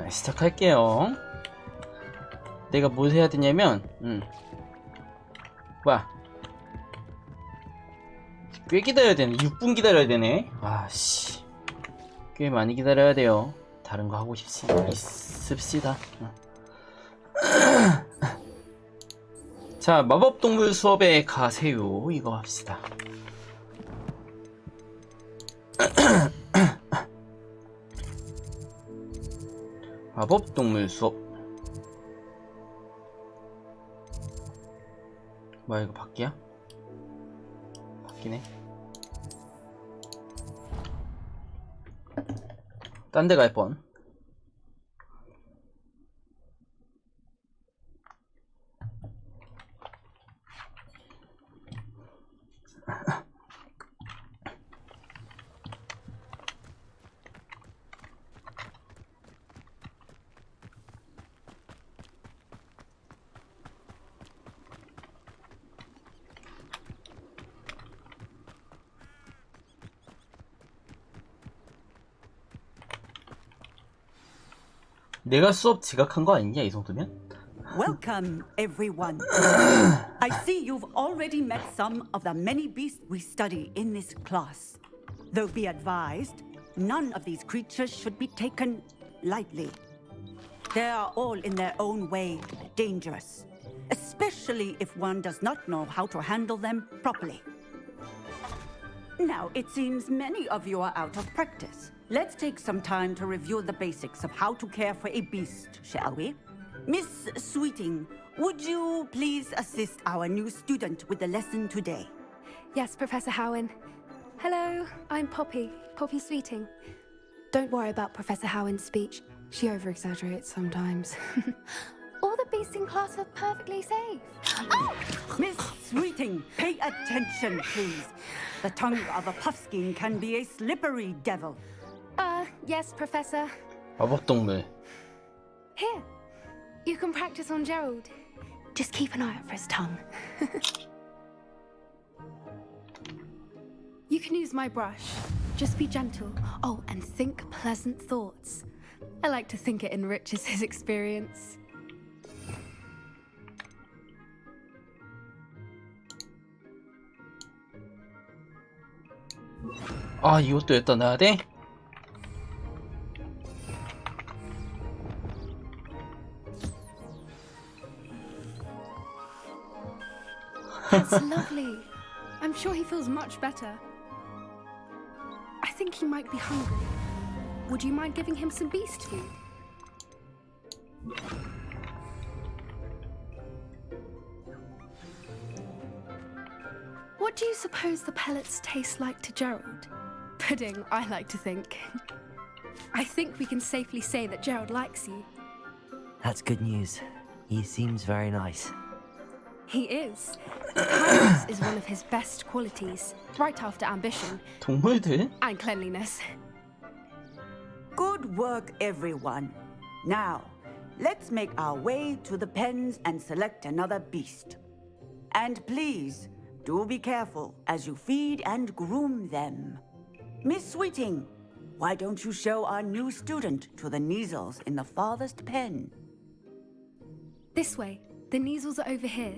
시작할게요. 내가 뭘 해야 되냐면, 뭐야. 꽤 기다려야 되네. 6분 기다려야 되네. 와씨. 꽤 많이 기다려야 돼요. 다른 거 하고 있읍시다. 자, 마법동물 수업에 가세요. 이거 합시다. 마법동물 수업. 뭐야, 이거 바뀌야? 바뀌네. 딴 데 갈 뻔. 내가 수업 지각한 거 아니냐, 이 정도면? Welcome, everyone. I see you've already met some of the many beasts we study in this class. Though be advised, none of these creatures should be taken lightly. They are all in their own way dangerous, especially if one does not know how to handle them properly. Now, it seems many of you are out of practice. Let's take some time to review the basics of how to care for a beast, shall we? Miss Sweeting, would you please assist our new student with the lesson today? Yes, Professor Howen. Hello, I'm Poppy Sweeting. Don't worry about Professor Howen's speech. She over-exaggerates sometimes. All the beasts in class are perfectly safe. Oh! Miss Sweeting, pay attention, please. The tongue of a puffskein can be a slippery devil. Yes, Professor. 마법동물. Here, you can practice on Gerald. Just keep an eye out for his tongue. You can use my brush. Just be gentle. Oh, and think pleasant thoughts. I like to think it enriches his experience. 아, 이것도 여기다 넣어야 돼? That's lovely. I'm sure he feels much better. I think he might be hungry. Would you mind giving him some beast food? What do you suppose the pellets taste like to Gerald? Pudding, I like to think. I think we can safely say that Gerald likes you. That's good news. He seems very nice. He is. Kindness is one of his best qualities, right after ambition 동물들? and cleanliness. Good work, everyone. Now, let's make our way to the pens and select another beast. And please, do be careful as you feed and groom them. Miss Sweeting, why don't you show our new student to the Neasels in the farthest pen? This way. The Neasels are over here.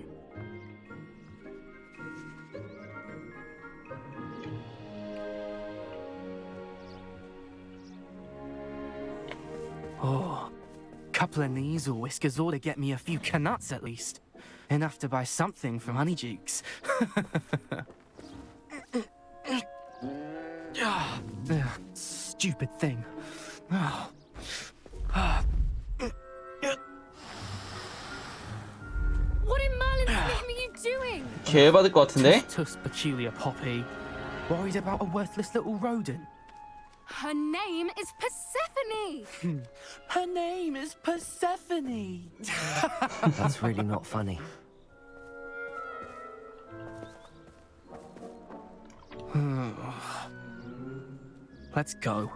Oh, couple of Neasel whiskers ought to get me a few canuts at least. Enough to buy something from Honeydukes. Stupid thing. What in Merlin's name are you doing? 개 받을 것 같은데? Tuss peculiar Poppy. Worried about a worthless little rodent. Her name is Persephone. Her name is Persephone. That's really not funny. Let's go.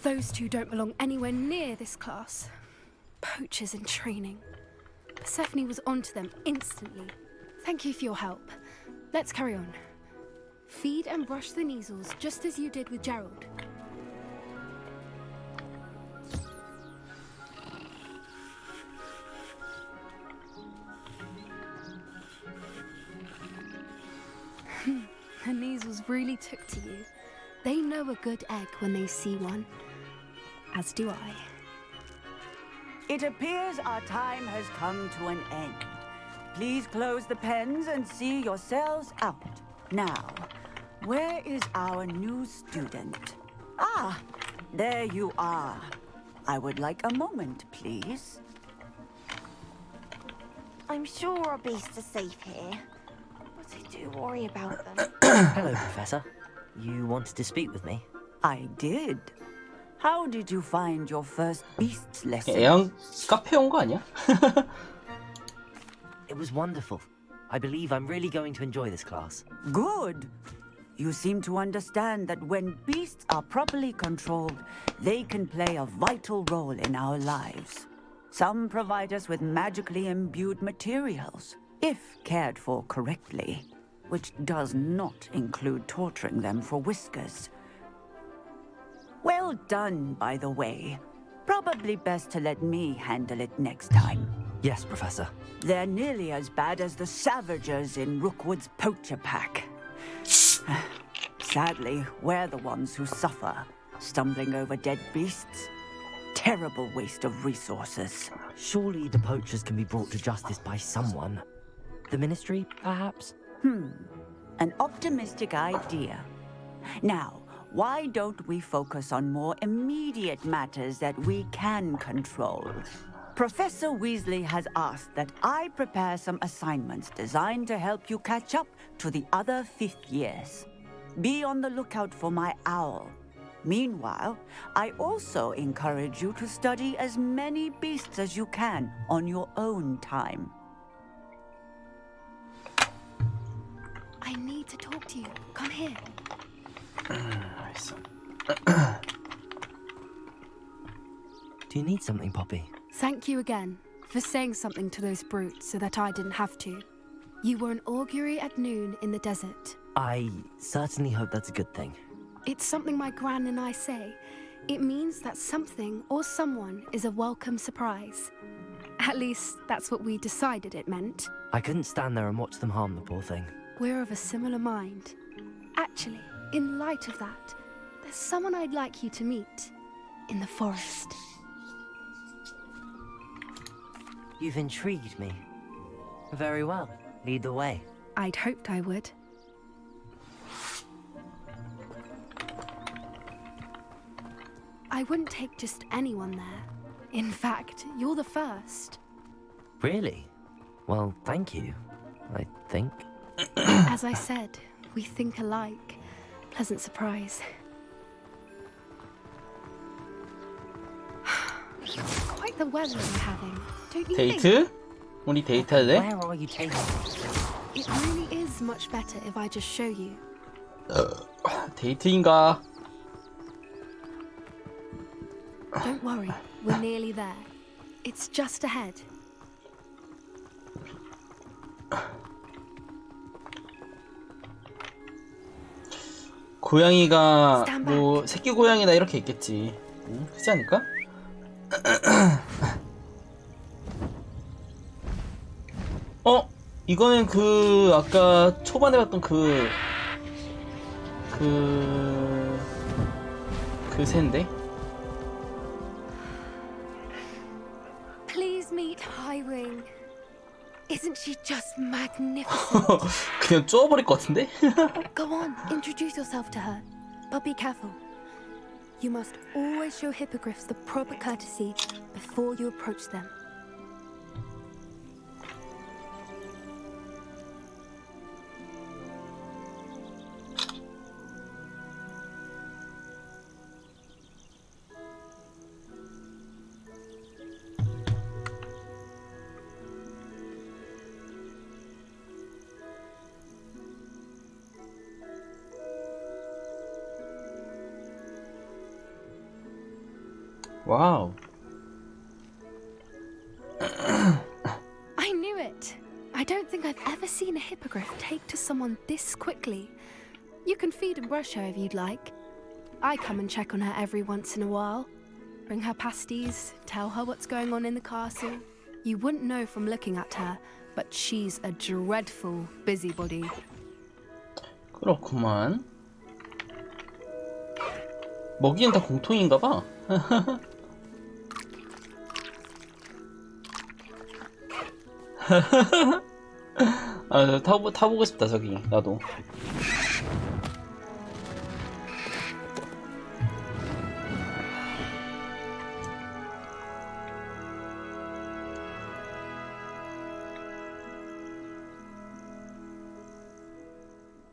Those two don't belong anywhere near this class. Poachers in training. Persephone was onto them instantly. Thank you for your help. Let's carry on. Feed and brush the Neasels just as you did with Gerald. The Neasels really took to you. They know a good egg when they see one. As do I. It appears our time has come to an end. Please close the pens and see yourselves out. Now, where is our new student? Ah, there you are. I would like a moment, please. I'm sure our beasts are safe here, but I do worry about them. Hello, Professor. You wanted to speak with me? I did. How did you find your first beasts lesson? 애양 카페 온 거 아니야? It was wonderful. I believe I'm really going to enjoy this class. Good. You seem to understand that when beasts are properly controlled, they can play a vital role in our lives. Some provide us with magically imbued materials, if cared for correctly, which does not include torturing them for whiskers. Well done, by the way. Probably best to let me handle it next time. Yes, Professor. They're nearly as bad as the Savagers in Rookwood's poacher pack. Sadly, we're the ones who suffer, stumbling over dead beasts. Terrible waste of resources. Surely the poachers can be brought to justice by someone. The Ministry, perhaps? An optimistic idea. Now, why don't we focus on more immediate matters that we can control? Professor Weasley has asked that I prepare some assignments designed to help you catch up to the other fifth years. Be on the lookout for my owl. Meanwhile, I also encourage you to study as many beasts as you can on your own time. I need to talk to you. Come here. 알겠어. Do you need something, Poppy? Thank you again for saying something to those brutes so that I didn't have to. You were an augury at noon in the desert. I certainly hope that's a good thing. It's something my gran and I say. It means that something or someone is a welcome surprise. At least, that's what we decided it meant. I couldn't stand there and watch them harm the poor thing. We're of a similar mind. Actually, in light of that, there's someone I'd like you to meet in the forest. You've intrigued me. Very well. Lead the way. I'd hoped I would. I wouldn't take just anyone there. In fact, you're the first. Really? Well, thank you, I think. As I said, we think alike. Pleasant surprise. Quite the weather we're having, don't you think? 데이트? 우리 데이트할래? Where are you taking me? It really is much better if I just show you. 데이트인가? Don't worry, we're nearly there. It's just ahead. 고양이가 뭐 새끼 고양이나 이렇게 있겠지. 응? 그렇지 않을까? 이거는 그 아까 초반에 봤던 그 새인데? Please meet Highwing. Isn't she just magnificent? 그냥 쪼아버릴 것 같은데? Go on, introduce yourself to her. But be careful. You must always show hippogriffs the proper courtesy before you approach them. 와우. I don't think I've ever seen a hippogriff take to someone this quickly. You can feed and brush her if you'd like. I come and check on her every once in a while. Bring her pasties, tell her what's going on in the castle. You wouldn't know from looking at her, but she's a dreadful busybody. 그렇구만. 먹이는 다 공통인가 봐. 아, 타보고 싶다 저기 나도.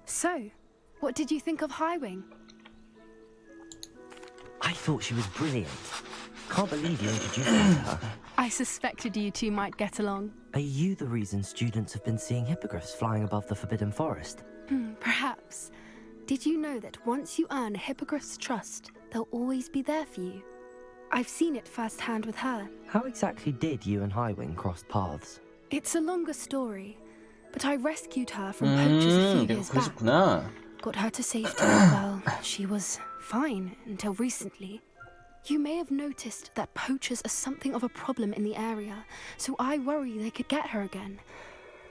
So, what did you think of Highwing? I thought she was brilliant. Can't believe you introduced me to her. I suspected you two might get along. Are you the reason students have been seeing hippogriffs flying above the Forbidden Forest? Perhaps. Did you know that once you earn a hippogriff's trust, they'll always be there for you? I've seen it firsthand with her. How exactly did you and Highwing cross paths? It's a longer story, but I rescued her from poachers a few 내가 years back. 그러셨구나. Got her to safety. Well, she was fine until recently. You may have noticed that poachers are something of a problem in the area, so I worry they could get her again.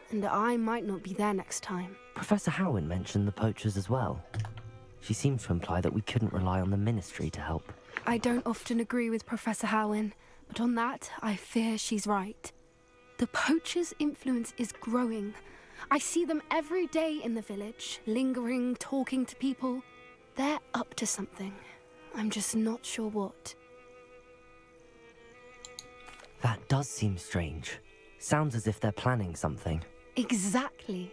And I might not be there next time. Professor Howin mentioned the poachers as well. She seemed to imply that we couldn't rely on the Ministry to help. I don't often agree with Professor Howin, but on that, I fear she's right. The poachers' influence is growing. I see them every day in the village, lingering, talking to people. They're up to something. I'm just not sure what. That does seem strange. Sounds as if they're planning something. Exactly.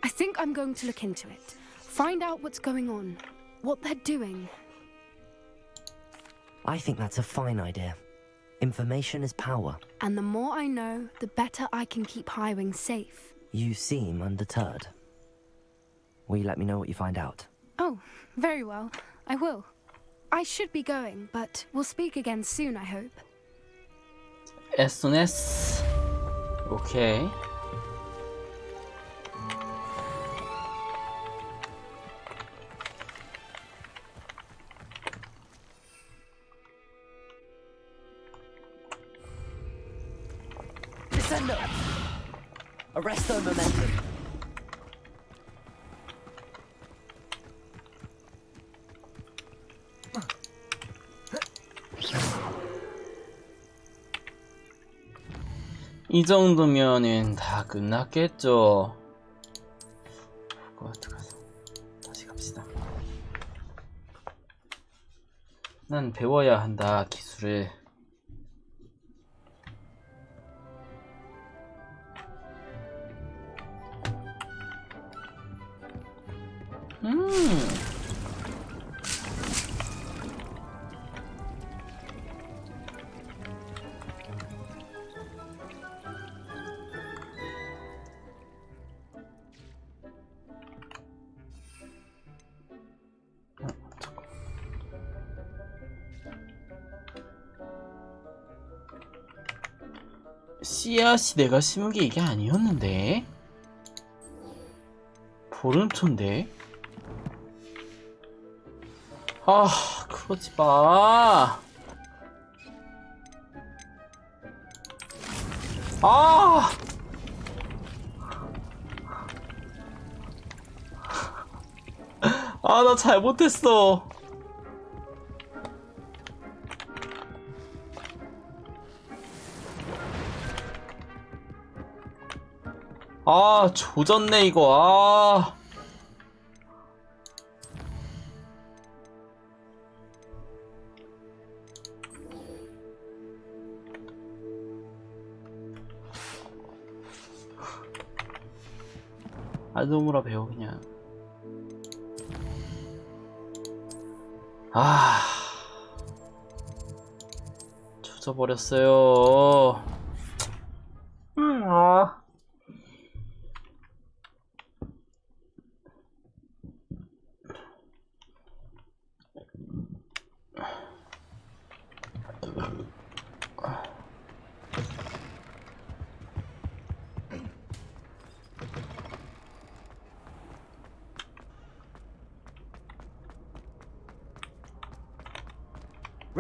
I think I'm going to look into it. Find out what's going on, what they're doing. I think that's a fine idea. Information is power. And the more I know, the better I can keep Highwing safe. You seem undeterred. Will you let me know what you find out? Oh, very well. I will. I should be going, but we'll speak again soon, I hope. As soon as. 오케이. Descendo! Arresto momentum. 이 정도면은 다 끝났겠죠. 호그와트 가서 다시 갑시다. 난 배워야 한다 기술을. 씨앗이 내가 심은 게 이게 아니었는데? 보름초인데? 아, 그러지 마. 아! 아, 나 잘못했어. 아, 조졌네 이거. 아. 아도무라 배워 그냥. 아. 조져버렸어요. 아.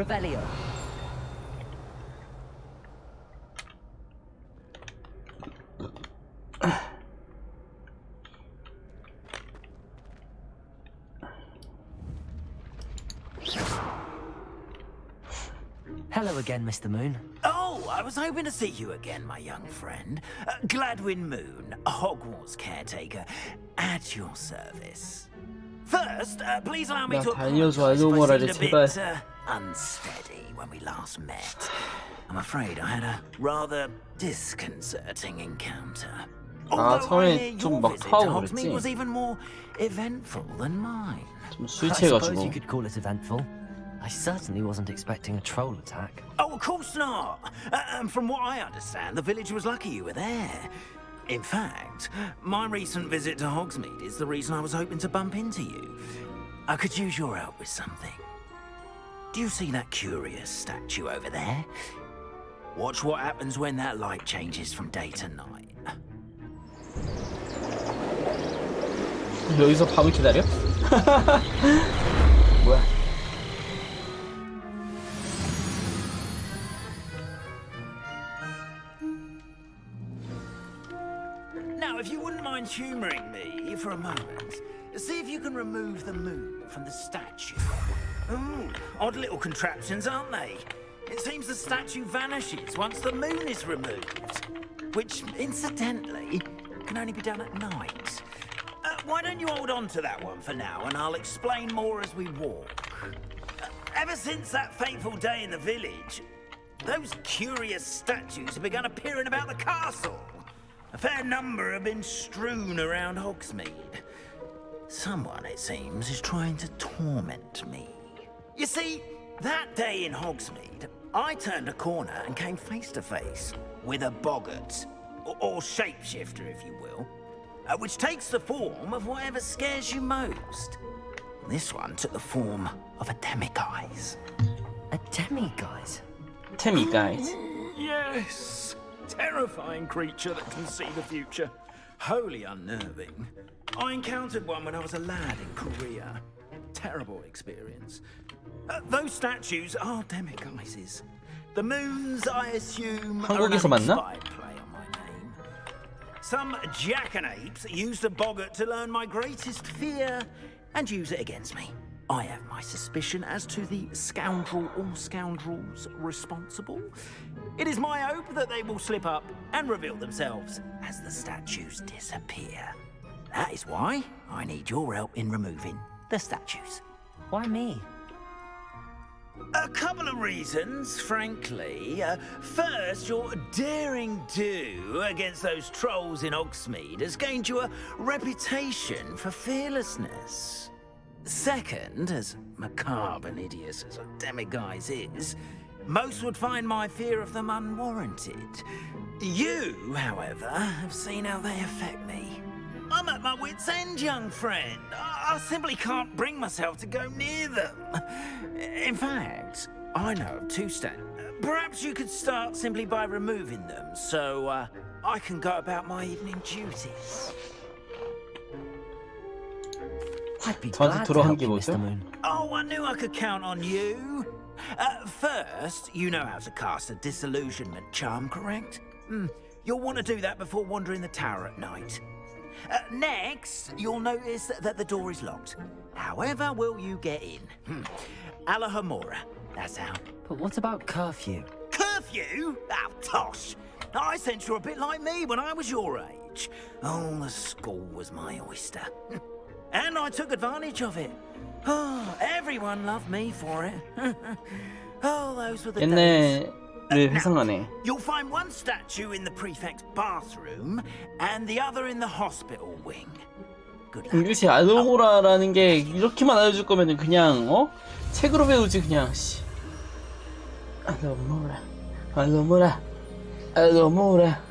Revelio. Hello again, Mr. Moon. Oh, I was hoping to see you again, my young friend. Gladwin Moon, Hogwarts caretaker, at your service. First, please allow me 야, to 다녀서 apologize if I 알려먹어라래, seemed a 제발. bit unsteady when we last met. I'm afraid I had a rather disconcerting encounter. 아, Although I 처음에 hear 좀 your 막 visit to 타오고 Hogsmeade was 그랬지. even more eventful than mine. 좀 술 I suppose 취해가지고. you could call it eventful. I certainly wasn't expecting a troll attack. Oh, of course not. From what I understand, the village was lucky you were there. In fact, my recent visit to Hogsmeade is the reason I was hoping to bump into you. I could use your help with something. Do you see that curious statue over there? Watch what happens when that light changes from day to night. 여기서 밤을 기다려? 뭐야? Now, if you wouldn't mind humouring me for a moment, see if you can remove the moon from the statue. Ooh, odd little contraptions, aren't they? It seems the statue vanishes once the moon is removed, which, incidentally, can only be done at night. Why don't you hold on to that one for now, and I'll explain more as we walk. Ever since that fateful day in the village, those curious statues have begun appearing about the castle. A fair number have been strewn around Hogsmeade. Someone, it seems, is trying to torment me. You see, that day in Hogsmeade, I turned a corner and came face to face with a boggart, or shapeshifter, if you will, which takes the form of whatever scares you most. This one took the form of a demiguise. A demiguise? 태미 guys. Yes! Terrifying creature that can see the future. Wholly unnerving. I encountered one when I was a lad in Korea. Terrible experience. Those statues are demiguises. The moons, I assume, are an 한국에서 만나? inspired play on my name. Some jackanapes used a boggart to learn my greatest fear and use it against me. I have my suspicion as to the scoundrel or scoundrels responsible. It is my hope that they will slip up and reveal themselves as the statues disappear. That is why I need your help in removing the statues. Why me? A couple of reasons, frankly. First, your daring do against those trolls in Hogsmeade has gained you a reputation for fearlessness. Second, as macabre and hideous as a demiguise is, most would find my fear of them unwarranted. You, however, have seen how they affect me. I'm at my wit's end, young friend. I simply can't bring myself to go near them. In fact, I know of two steps. Perhaps you could start simply by removing them, so I can go about my evening duties. I'd be 저한테 glad to 들어간 help 게 you, 뭐죠? Mr. Moon. Oh, I knew I could count on you. First, you know how to cast a disillusionment charm, correct? You'll want to do that before wandering the tower at night. Next, you'll notice that the door is locked. However will you get in? Alahomora, that's how. But what about curfew? Curfew? Oh, tosh. I sense you're a bit like me when I was your age. Oh, the school was my oyster. And I took advantage of it. Oh, everyone loved me for it. Oh, those were the days. 옛날을 회상하네. You'll find one statue in the prefect's bathroom and the other in the hospital wing. Good luck. 이것이 알로모라라는 게 이렇게만 알려줄 거면은 그냥 책으로 배우지 그냥. 씨. 알로모라, 알로모라, 알로모라.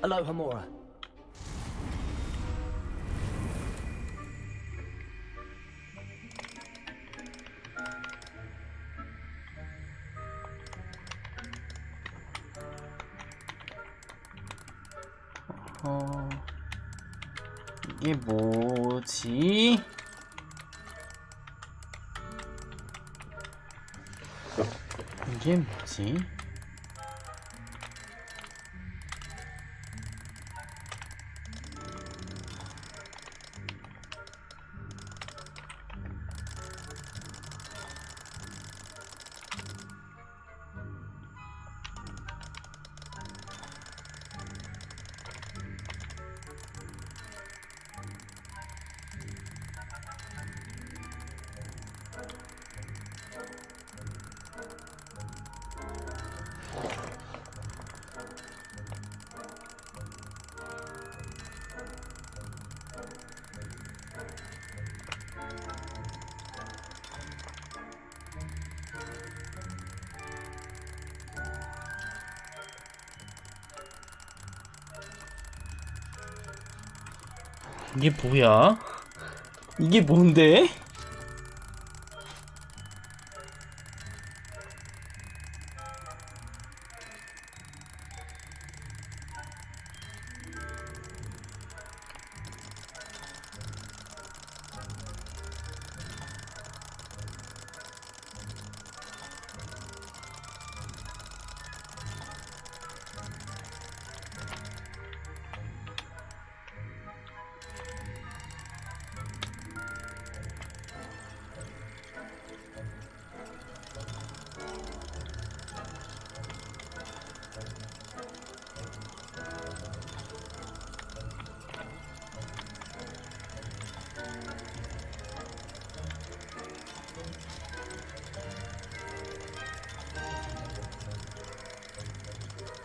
Aloha Mora. 이게 뭐지? 이게 뭐지? 이게 뭐야? 이게 뭔데?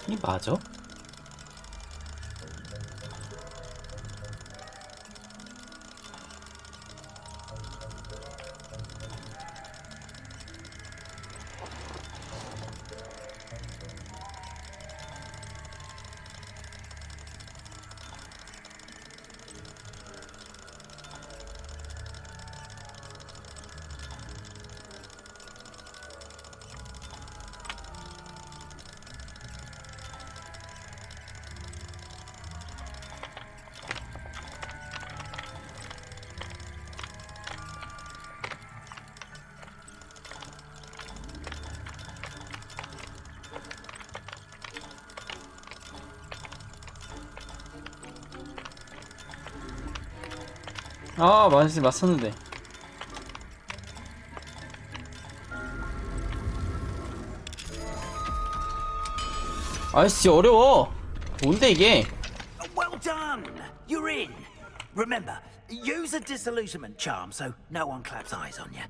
이 맞아? 아, 맞췄는데. 아이씨, 어려워. 뭔데 이게? Well done! You're in. Remember, use a disillusionment charm so no one claps eyes on you.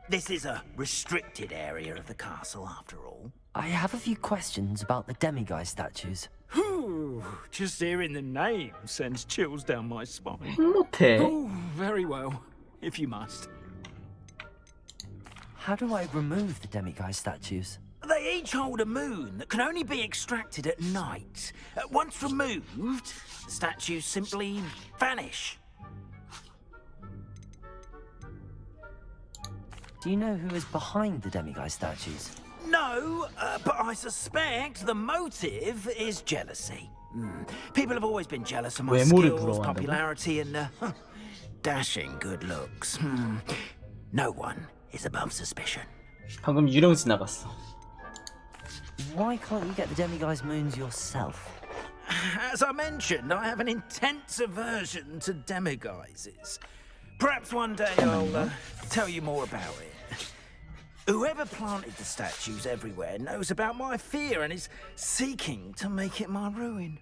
This is a restricted area of the castle, after all. I have a few questions about the demiguise statues. Whew, just hearing the name sends chills down my spine. 못해. Oh, very well, if you must. How do I remove the demiguise statues? They each hold a moon that can only be extracted at night. Once removed, the statues simply vanish. Do you know who is behind the demiguise statues? No, but I suspect the motive is jealousy. People have always been jealous of my 외모를 skills, 부러워한다고? popularity, and dashing good looks. No one is above suspicion. 방금 유령 지나갔어. Why can't you get the demiguise moons yourself? As I mentioned, I have an intense aversion to demiguises. Perhaps one day I'll tell you more about it. Whoever planted the statues everywhere knows about my fear and is seeking to make it my ruin.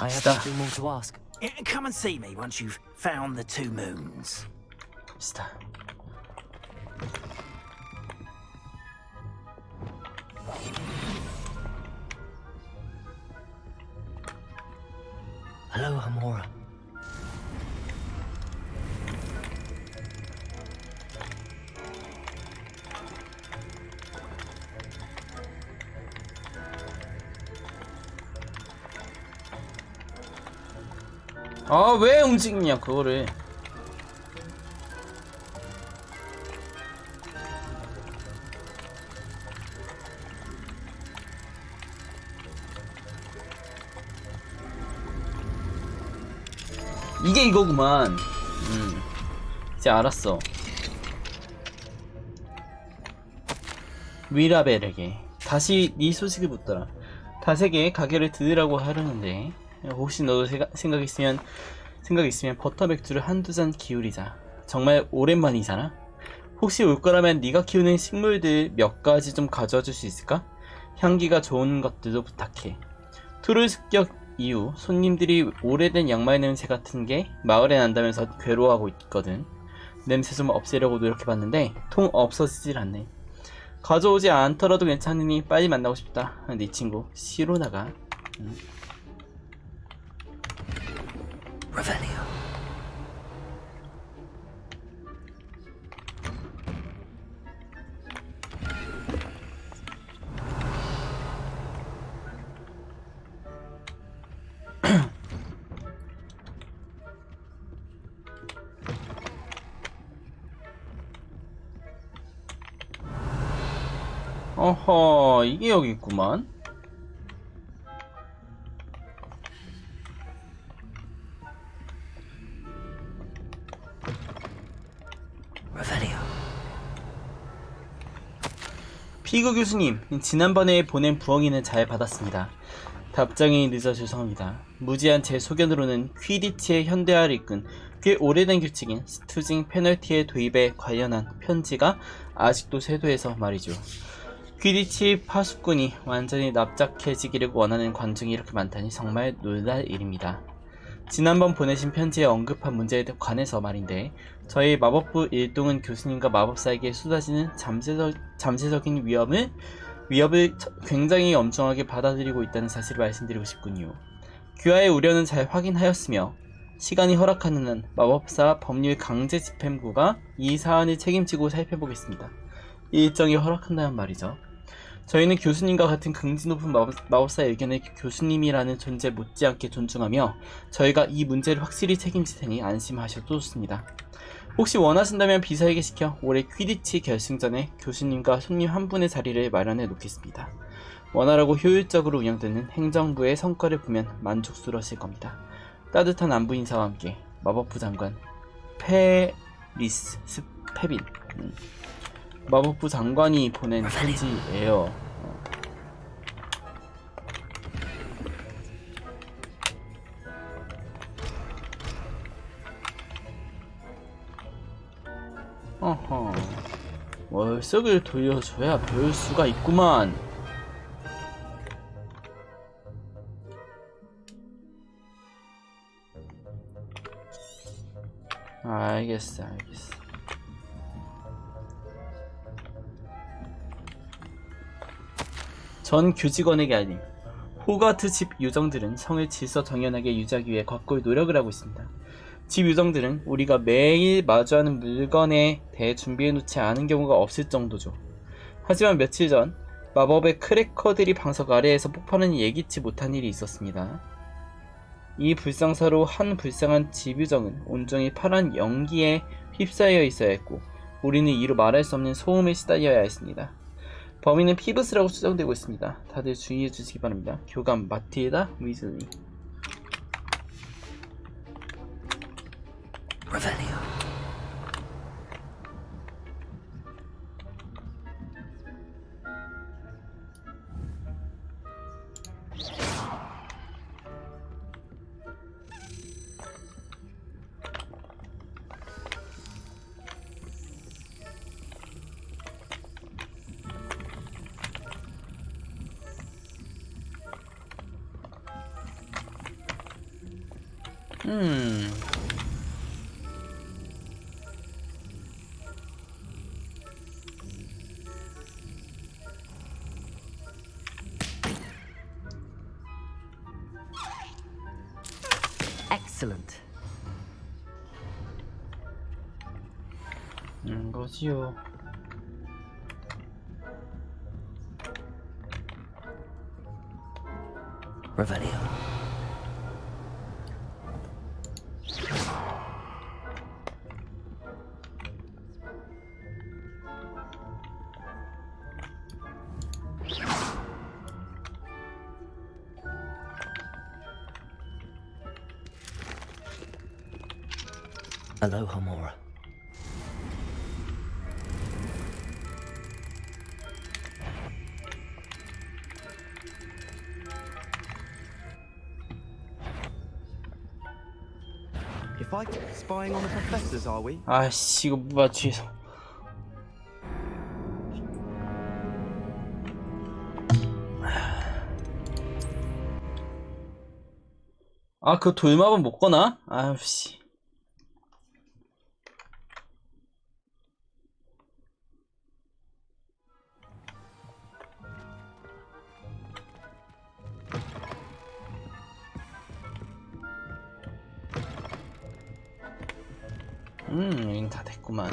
I have 갑시다. nothing more to ask. Come and see me once you've found the two moons. 갑시다. Hello, Hamora. 아, 왜 움직이냐 그거를. 이게 이거구만. 이제 알았어. 위라벨에게 다시 네 소식을 묻더라. 다세게 가게를 들으라고 하려는데 혹시 너도 생각 있으면 버터 맥주를 한두 잔 기울이자. 정말 오랜만이잖아. 혹시 올 거라면 네가 키우는 식물들 몇 가지 좀 가져와 줄 수 있을까? 향기가 좋은 것들도 부탁해. 투르 습격 이후 손님들이 오래된 양말 냄새 같은 게 마을에 난다면서 괴로워하고 있거든. 냄새 좀 없애려고 노력해봤는데 통 없어지질 않네. 가져오지 않더라도 괜찮으니 빨리 만나고 싶다. 네 친구 시로나가. Revelio. 어허, 이게 여기 있구만. Revelio. 피그 교수님, 지난번에 보낸 부엉이는 잘 받았습니다. 답장이 늦어 죄송합니다. 무지한 제 소견으로는 퀴디치의 현대화를 이끈 꽤 오래된 규칙인 스투징 페널티의 도입에 관련한 편지가 아직도 쇄도해서 말이죠. 퀴디치 파수꾼이 완전히 납작해지기를 원하는 관중이 이렇게 많다니 정말 놀랄 일입니다. 지난번 보내신 편지에 언급한 문제에 관해서 말인데 저희 마법부 일동은 교수님과 마법사에게 쏟아지는 잠재적인 위협을 굉장히 엄중하게 받아들이고 있다는 사실을 말씀드리고 싶군요. 귀하의 우려는 잘 확인하였으며 시간이 허락하는 한 마법사 법률 강제 집행부가 이 사안을 책임지고 살펴보겠습니다. 일정이 허락한다면 말이죠. 저희는 교수님과 같은 긍지 높은 마법사의 의견을 교수님이라는 존재 못지않게 존중하며 저희가 이 문제를 확실히 책임질 테니 안심하셔도 좋습니다. 혹시 원하신다면 비서에게 시켜 올해 퀴디치 결승전에 교수님과 손님 한 분의 자리를 마련해 놓겠습니다. 원활하고 효율적으로 운영되는 행정부의 성과를 보면 만족스러우실 겁니다. 따뜻한 안부 인사와 함께 마법부 장관 페리스 스페빈. 마법부 장관이 보낸 편지예요. 어허, 월석을 돌려줘야 배울 수가 있구만. 알겠어. 전 교직원에게 알림. 호그와트 집 요정들은 성을 질서 정연하게 유지하기 위해 과거의 노력을 하고 있습니다. 집 요정들은 우리가 매일 마주하는 물건에 대해 준비해놓지 않은 경우가 없을 정도죠. 하지만 며칠 전 마법의 크래커들이 방석 아래에서 폭발하는 예기치 못한 일이 있었습니다. 이 불상사로 한 불쌍한 집 요정은 온종일 파란 연기에 휩싸여 있어야 했고 우리는 이루 말할 수 없는 소음에 시달려야 했습니다. 범인은 피브스라고 추정되고 있습니다. 다들 주의해 주시기 바랍니다. 교감 마틸다 위즐리. Revelio. 음. Excellent. 거지요. Revelio. Aloha Mora. If I spying on the professors, are we? 아씨 이거 뭐야 뒤에서. 아 그 돌마법 못 거나? 아유씨. 여긴 다 됐구만.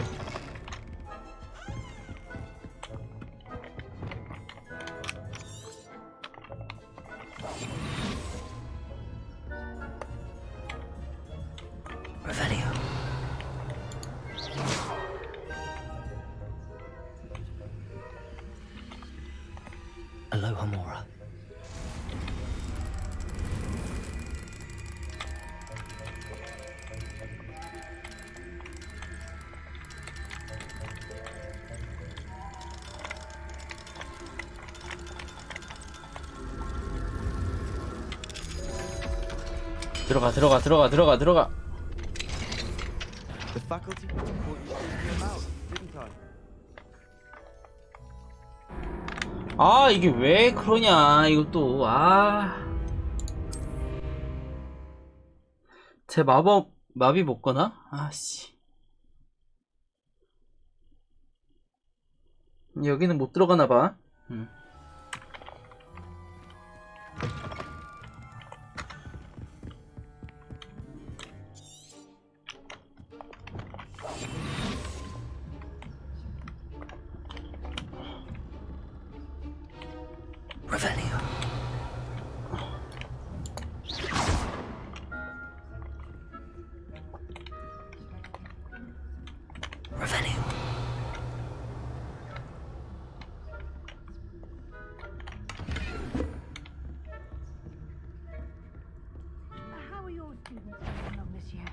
Revelio. Aloha Mora. 들어가. The faculty thought you should be about, didn't I? 아 이게 왜 그러냐 이것도. 제 마비 못 거나? 아씨. 여기는 못 들어가나 봐. Revelio. Revelio. How are your students getting along this year?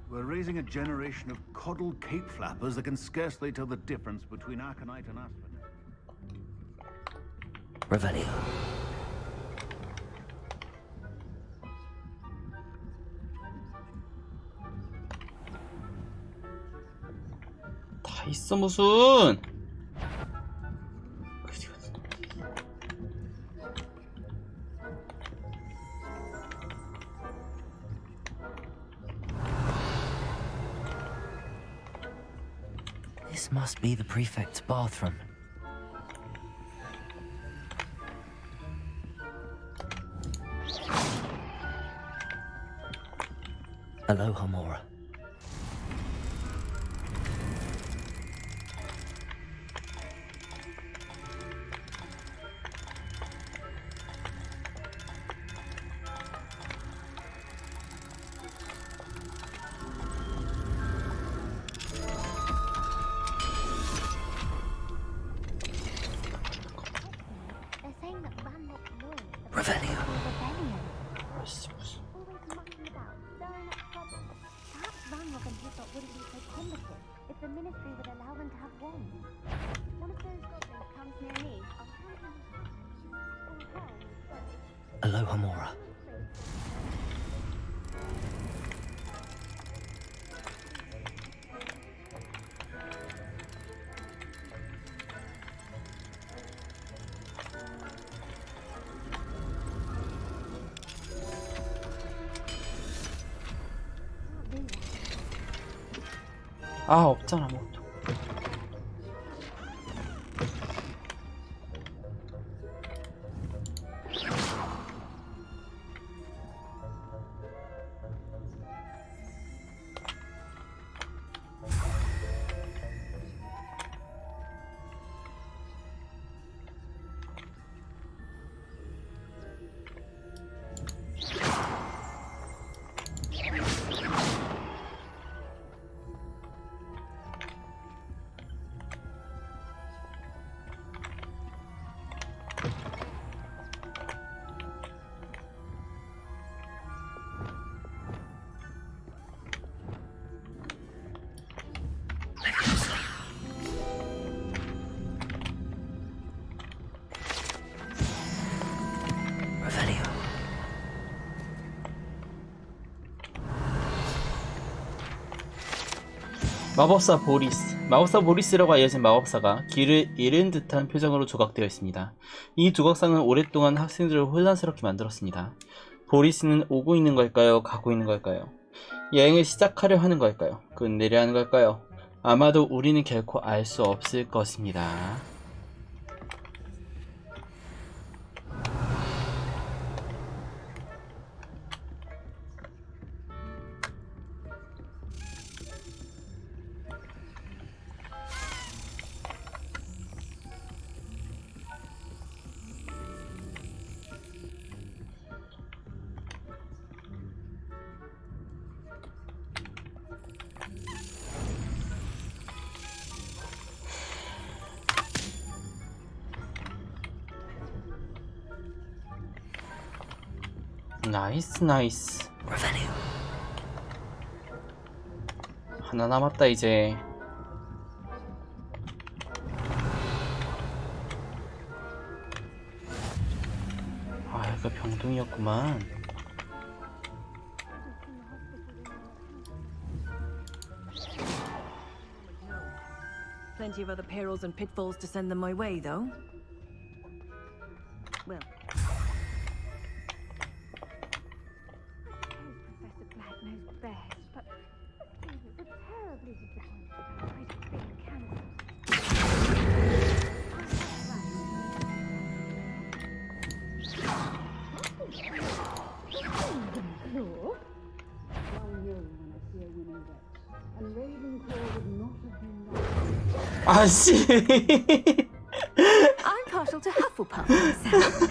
We're raising a generation of coddled cape flappers that can scarcely tell the difference between Aconite and Aspen. Revelio. 다 있어 무슨. This must be the prefect's bathroom. Aloha Mora. They're saying that Ranrock's law is the Revelio. rebellion. 아씨 무슨. Always mucking about, stirring up trouble. Perhaps Ranrock and Hislop wouldn't be so combative if the Ministry would allow them to have wands. One of those goblins comes near me, I'll hand him or her instead. Aloha Mora. 아, 없잖아 뭐. 마법사 보리스. 마법사 보리스라고 알려진 마법사가 길을 잃은 듯한 표정으로 조각되어 있습니다. 이 조각상은 오랫동안 학생들을 혼란스럽게 만들었습니다. 보리스는 오고 있는 걸까요? 가고 있는 걸까요? 여행을 시작하려 하는 걸까요? 끝내려 하는 걸까요? 아마도 우리는 결코 알 수 없을 것입니다. 나이스 나이스. 하나 남았다 이제. 아, 이거 병동이었구만. Plenty of other perils and pitfalls to send them my way, though. Well, Professor Black knows best, but it's a terribly disappointed about being cancelled. 아씨. I'm partial to Hufflepuff myself.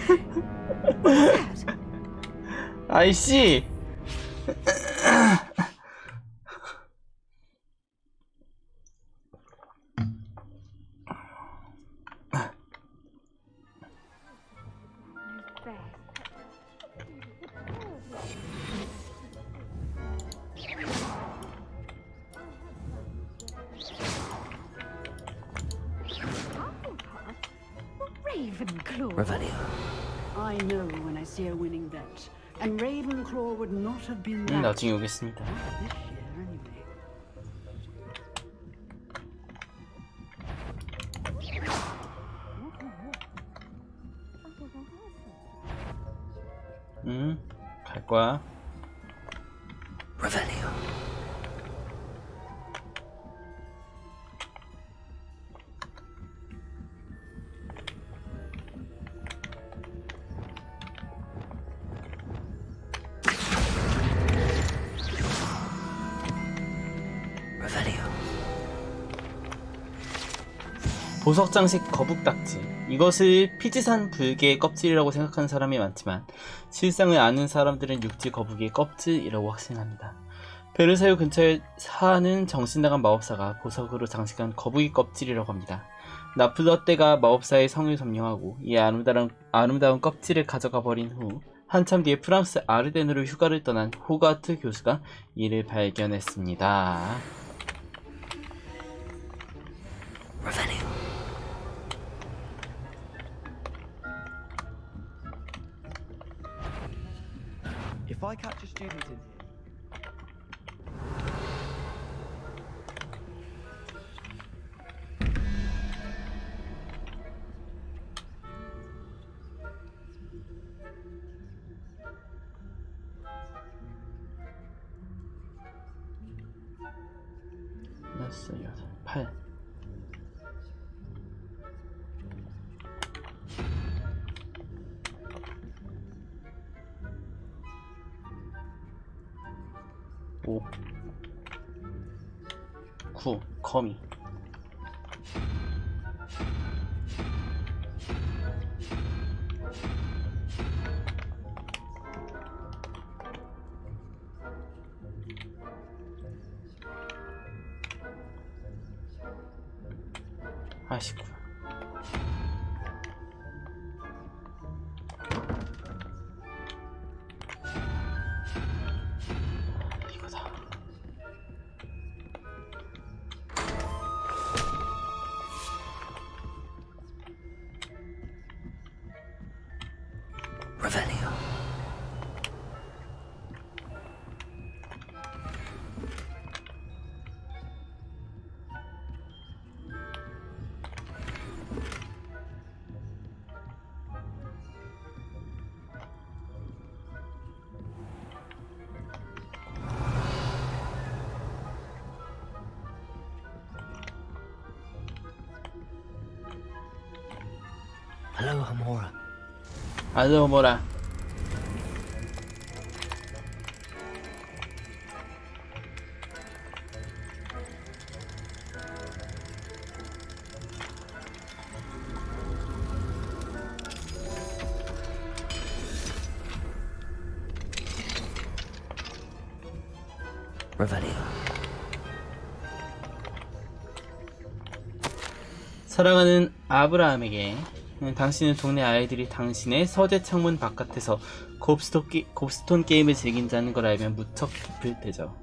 What's that? 아이씨. I know when I see a winning bet, and Ravenclaw would not have been that. 나중에 오겠습니다. This year, anyway. 갈 거야. 보석 장식 거북딱지. 이것을 피지산 불개의 껍질이라고 생각하는 사람이 많지만 실상을 아는 사람들은 육지 거북이의 껍질이라고 확신합니다. 베르사유 근처에 사는 정신나간 마법사가 보석으로 장식한 거북이 껍질이라고 합니다. 나플러 떼가 마법사의 성을 점령하고 이 아름다운 껍질을 가져가 버린 후 한참 뒤에 프랑스 아르덴으로 휴가를 떠난 호그와트 교수가 이를 발견했습니다. If I catch a student in here, 8. 오. 9. 거미. 아쉽구나. 이거다. Revelio. Hello, Hamora. 알로 뭐라. Revelio. 사랑하는 아브라함에게, 당신은 동네 아이들이 당신의 서재 창문 바깥에서 곱스톤 게임을 즐긴다는 걸 알면 무척 기쁠 테죠.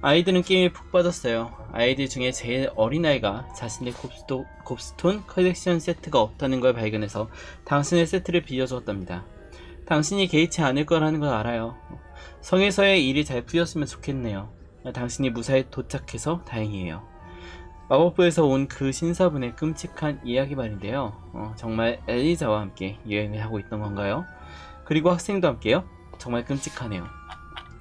아이들은 게임에 푹 빠졌어요. 아이들 중에 제일 어린 아이가 자신의 곱스톤 컬렉션 세트가 없다는 걸 발견해서 당신의 세트를 빌려주었답니다. 당신이 개의치 않을 거라는 걸 알아요. 성에서의 일이 잘 풀렸으면 좋겠네요. 당신이 무사히 도착해서 다행이에요. 마법부에서 온 그 신사분의 끔찍한 이야기 말인데요. 정말 엘리자와 함께 여행을 하고 있던 건가요? 그리고 학생도 함께요? 정말 끔찍하네요.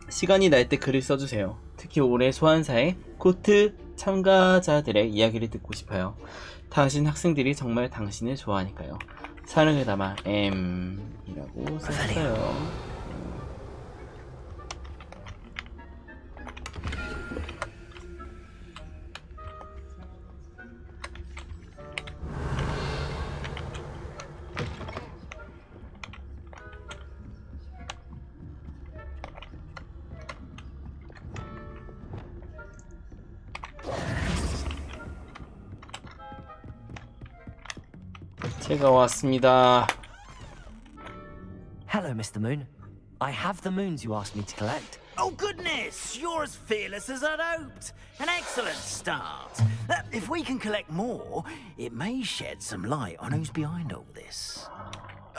시간이 날 때 글을 써주세요. 특히 올해 소환사의 코트 참가자들의 이야기를 듣고 싶어요. 당신 학생들이 정말 당신을 좋아하니까요. 사랑을 담아 M이라고 썼어요. 제가 왔습니다. Hello, Mr. Moon. I have the moons you asked me to collect. Oh, goodness! You're as fearless as I'd hoped. An excellent start. If we can collect more, it may shed some light on who's behind all this.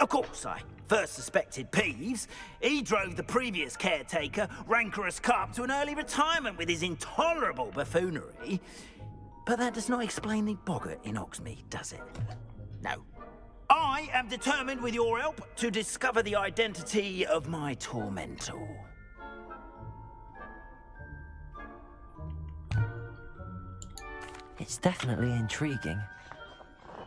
Of course, I first suspected Peeves. He drove the previous caretaker, Rancorous Carp, to an early retirement with his intolerable buffoonery. But that does not explain the boggart in Oxmead, does it? No. I am determined, with your help, to discover the identity of my tormentor. It's definitely intriguing.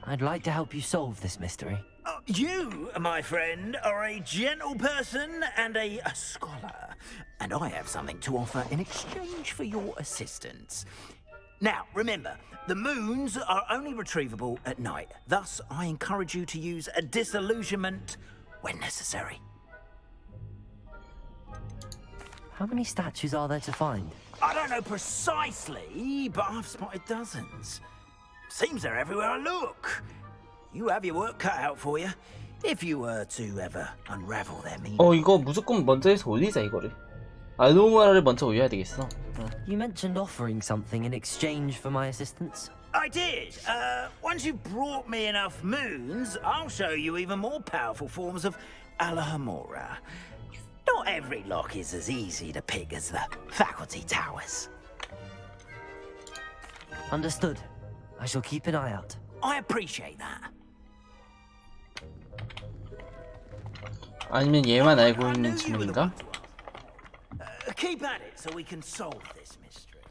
I'd like to help you solve this mystery. You, my friend, are a gentle person and a scholar, and I have something to offer in exchange for your assistance. Now, remember, the moons are only retrievable at night. Thus, I encourage you to use a disillusionment when necessary. How many statues are there to find? I don't know precisely, but I've spotted dozens. Seems they're everywhere I look. You have your work cut out for you, if you were to ever unravel their meaning. 이거 무조건 먼저 해서 올리자 이거를. 알로모라를 먼저 올려야 되겠어. You mentioned offering something in exchange for my assistance. I did. Once you've brought me enough moons, I'll show you even more powerful forms of Alahamora. Not every lock is as easy to pick as the faculty towers. Understood. I shall keep an eye out. I appreciate that. 아니면 얘만 알고 있는 질문인가? Keep at it so we can solve this mystery.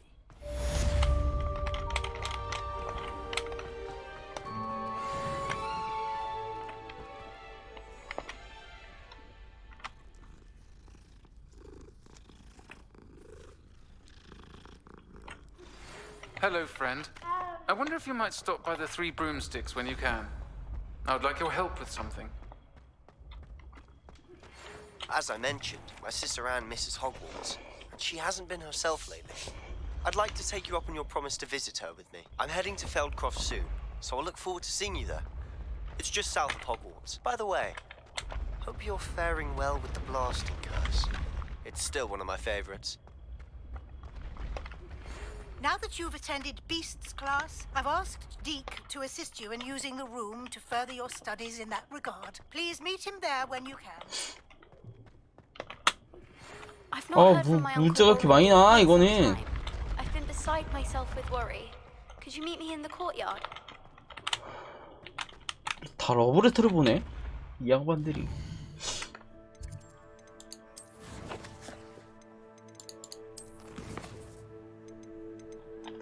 Hello, friend. I wonder if you might stop by the Three Broomsticks when you can. I would like your help with something. As I mentioned, my sister Anne misses Hogwarts, and she hasn't been herself lately. I'd like to take you up on your promise to visit her with me. I'm heading to Feldcroft soon, so I'll look forward to seeing you there. It's just south of Hogwarts. By the way, hope you're faring well with the blasting curse. It's still one of my favorites. Now that you've attended Beasts class, I've asked Deke to assist you in using the room to further your studies in that regard. Please meet him there when you can. I've not heard from my uncle 문자가 이렇게 많이 나 이거는. I've been beside myself with worry. Could you meet me in the courtyard? 다 러브레터를 보네 이 양반들이.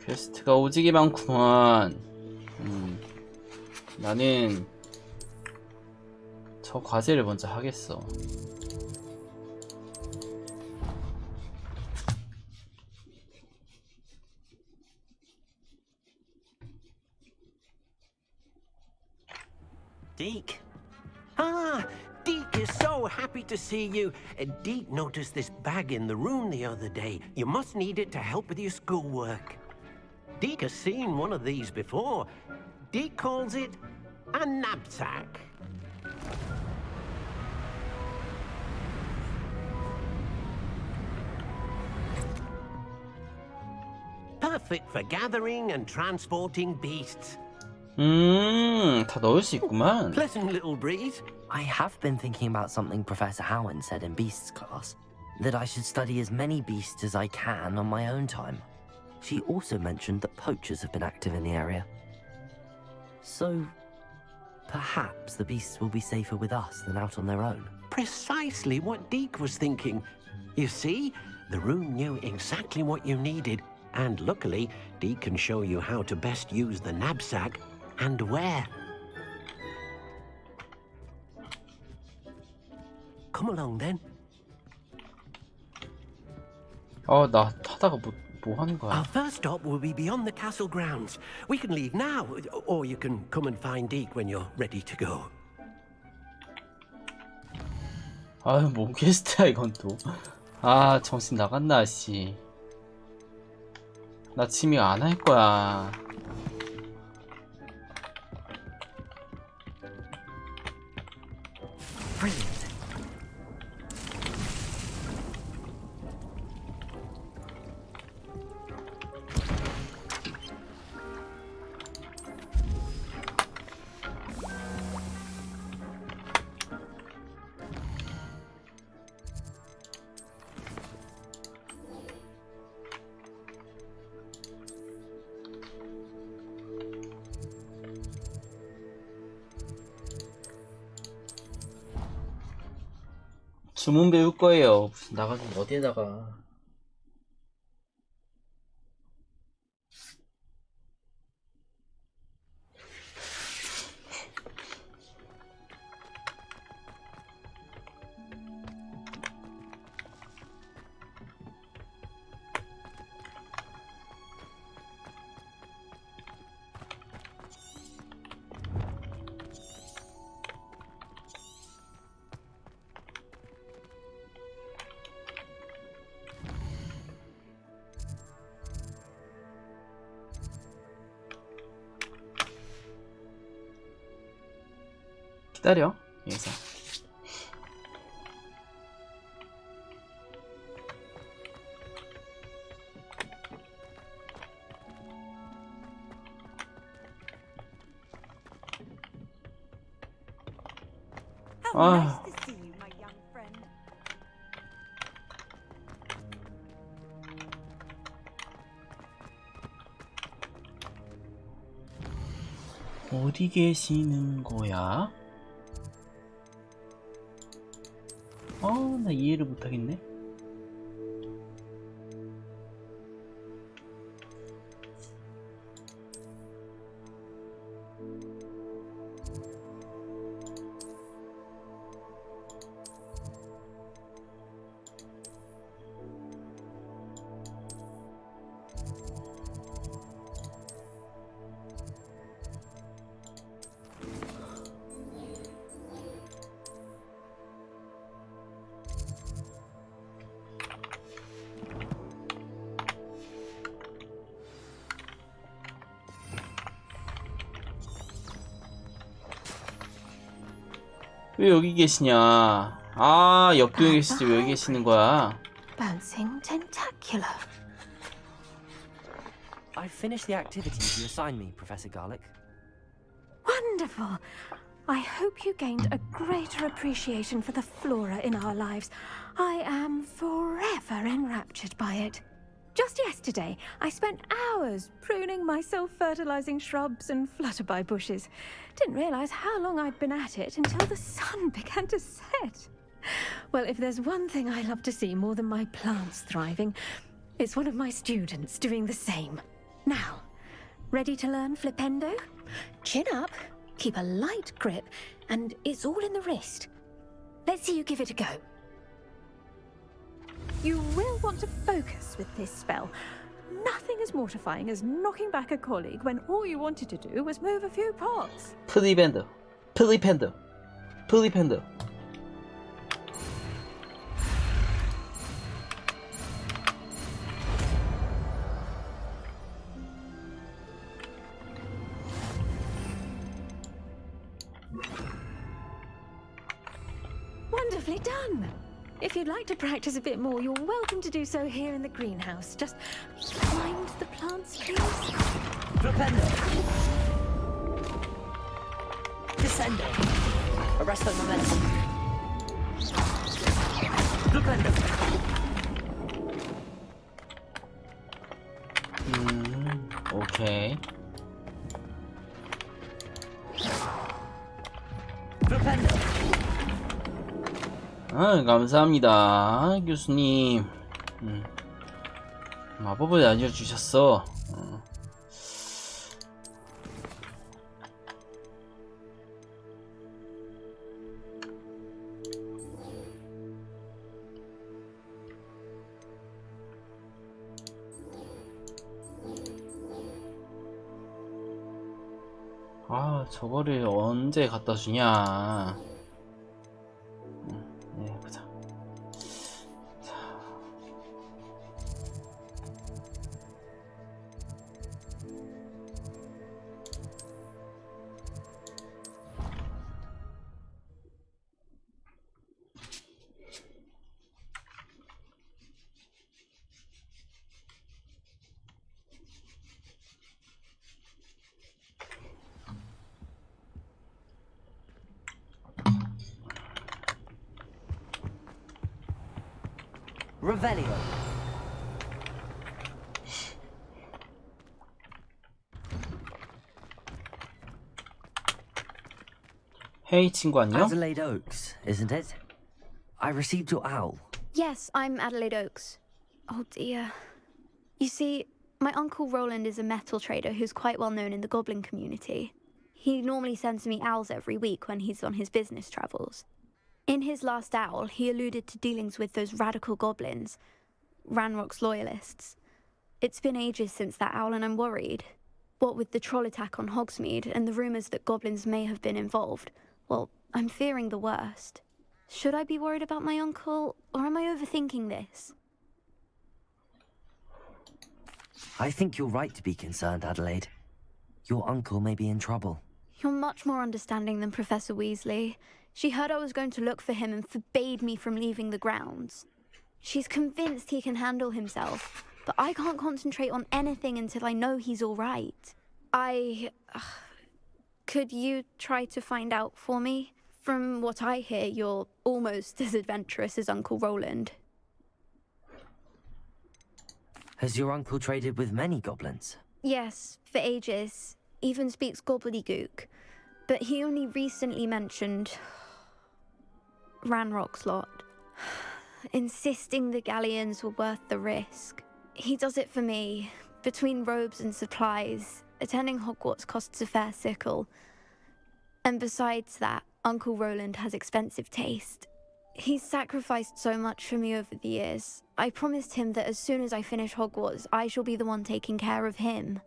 퀘스트가 오지게 많구만. 나는 저 과제를 먼저 하겠어. Deke. Ah, Deke is so happy to see you. Deke noticed this bag in the room the other day. You must need it to help with your schoolwork. Deke has seen one of these before. Deke calls it a knapsack. Perfect for gathering and transporting beasts. 다 넣을 수 있구만. Pleasant little breeze. I have been thinking about something Professor Howen said in Beasts class, that I should study as many beasts as I can on my own time. She also mentioned that poachers have been active in the area. So, perhaps the beasts will be safer with us than out on their own. Precisely what Deke was thinking. You see, the room knew exactly what you needed, and luckily, Deke can show you how to best use the knapsack and where. Come along then. 나 타다가 뭐 하는 거야? Our first stop will be beyond the castle grounds. We can leave now, or you can come and find Deke when you're ready to go. 아유, 뭔 퀘스트야 이건 또. 정신 나갔나 씨. 나 지금 안 할 거야. Brilliant. 주문 배울 거예요. 무슨 나가긴 어디에 나가. 기다려. 여기서. Nice to see you, my young friend. 어디 계시는 거야? 나 이해를 못하겠네. 왜 여기 계시냐? 아, 옆동에 계시지 왜 여기 계시는 거야? Bouncing tentacular. I've finished the activities you assigned me, Professor Garlick. Wonderful. I hope you gained a greater appreciation for the flora in our lives. I am forever enraptured by it. Just yesterday, I spent hours pruning my self-fertilizing shrubs and flutterby bushes. Didn't realize how long I'd been at it until the sun began to set. Well, if there's one thing I love to see more than my plants thriving, it's one of my students doing the same. Now, ready to learn Flipendo? Chin up, keep a light grip, and it's all in the wrist. Let's see you give it a go. You will want to focus with this spell. Nothing as mortifying as knocking back a colleague when all you wanted to do was move a few pots. 플리밴더, 플리밴더, 플리밴더. Wonderfully done. If you'd like to practice a bit more, you're welcome to do so here in the greenhouse. Just mind the plants, please. Flipendo. Descendo. Arresto momentum. Flipendo. 오케이. Flipendo. 아, 감사합니다, 교수님. 마법을 알려주셨어. 아, 저거를 언제 갖다 주냐. 네, 보자. 자. Revelio. 헤이 친구 안녕? Adelaide Oaks, isn't it? I received your owl. Yes, I'm Adelaide Oaks. Oh dear. You see, my uncle Roland is a metal trader who's quite well known in the goblin community. He normally sends me owls every week when he's on his business travels. In his last owl, he alluded to dealings with those radical goblins, Ranrock's loyalists. It's been ages since that owl and I'm worried. What with the troll attack on Hogsmeade and the rumours that goblins may have been involved, well, I'm fearing the worst. Should I be worried about my uncle, or am I overthinking this? I think you're right to be concerned, Adelaide. Your uncle may be in trouble. You're much more understanding than Professor Weasley. She heard I was going to look for him and forbade me from leaving the grounds. She's convinced he can handle himself, but I can't concentrate on anything until I know he's all right. Could you try to find out for me? From what I hear, you're almost as adventurous as Uncle Roland. Has your uncle traded with many goblins? Yes, for ages. Even speaks gobbledygook. But he only recently mentioned Ranrock's lot, insisting the galleons were worth the risk. He does it for me. Between robes and supplies, attending Hogwarts costs a fair sickle. And besides that, Uncle Roland has expensive taste. He's sacrificed so much for me over the years. I promised him that as soon as I finish Hogwarts, I shall be the one taking care of him.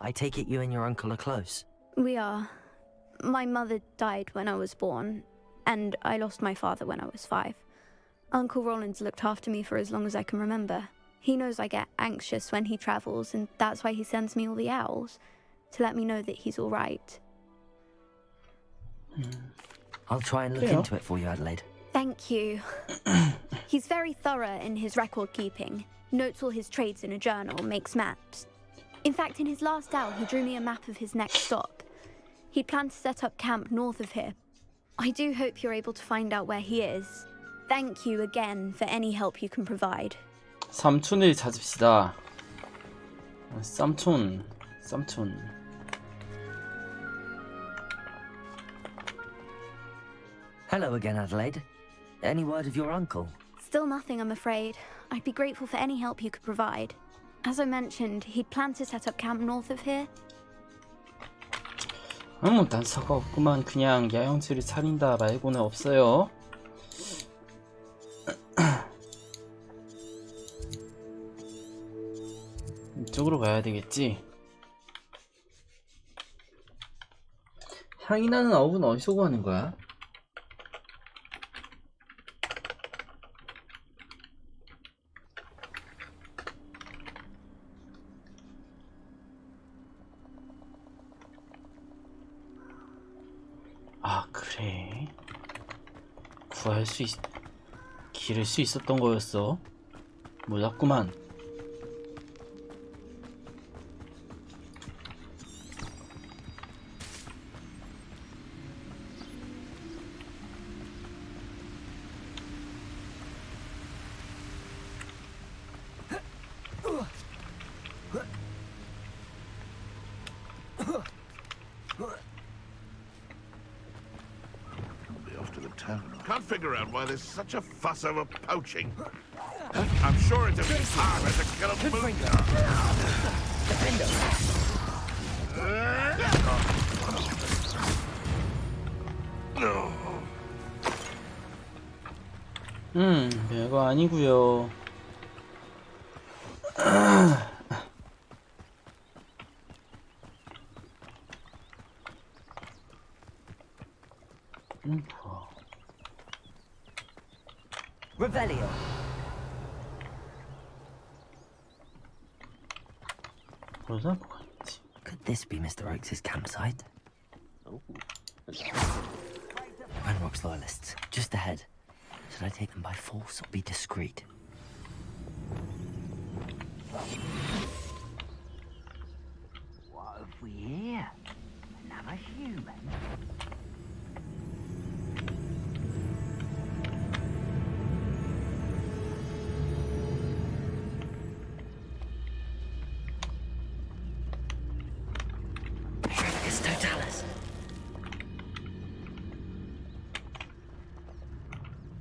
I take it you and your uncle are close. We are. My mother died when I was born, and I lost my father when I was 5. Uncle Roland's looked after me for as long as I can remember. He knows I get anxious when he travels, and that's why he sends me all the owls, to let me know that he's all right. I'll try and look 그래요. into it for you, Adelaide. Thank you. He's very thorough in his record keeping. Notes all his trades in a journal, makes maps. In fact, in his last hour, he drew me a map of his next stop. He planned to set up camp north of here. I do hope you're able to find out where he is. Thank you again for any help you can provide. 삼촌을 찾읍시다. 삼촌. Hello again, Adelaide. Any word of your uncle? Still nothing, I'm afraid. I'd be grateful for any help you could provide. As I mentioned, he'd planned to set up camp north of here. 아무 단서가 없구만. 그냥 야영지를 차린다 말고는 없어요. 이쪽으로 가야 되겠지. 향이 나는 어부는 어디서 구하는 거야? 아, 그래. 기를 수 있었던 거였어. 몰랐구만. Can't figure out why there's such a fuss over poaching. I'm sure it's a bit harder to kill a moon. 별거 아니고요. Revelio. Could this be Mr. Oakes' campsite? Ranrock's loyalists, just ahead. Should I take them by force or be discreet? What have we here? Another human? It's Totalis.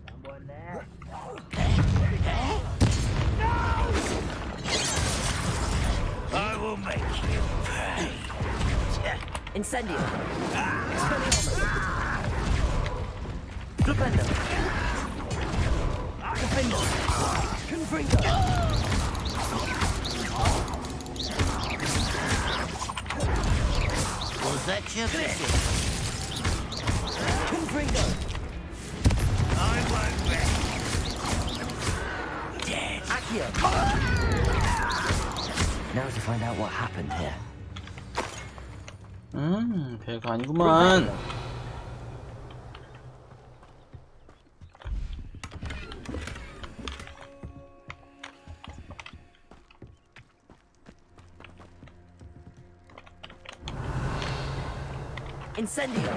Someone there? I will make you pay. Incendio. Flipendo. Defendo. Confringo. Was that your visit? Confringo. I won't bet. Dead. Accio. Now to find out what happened here. 별거 아니구만. Incendio.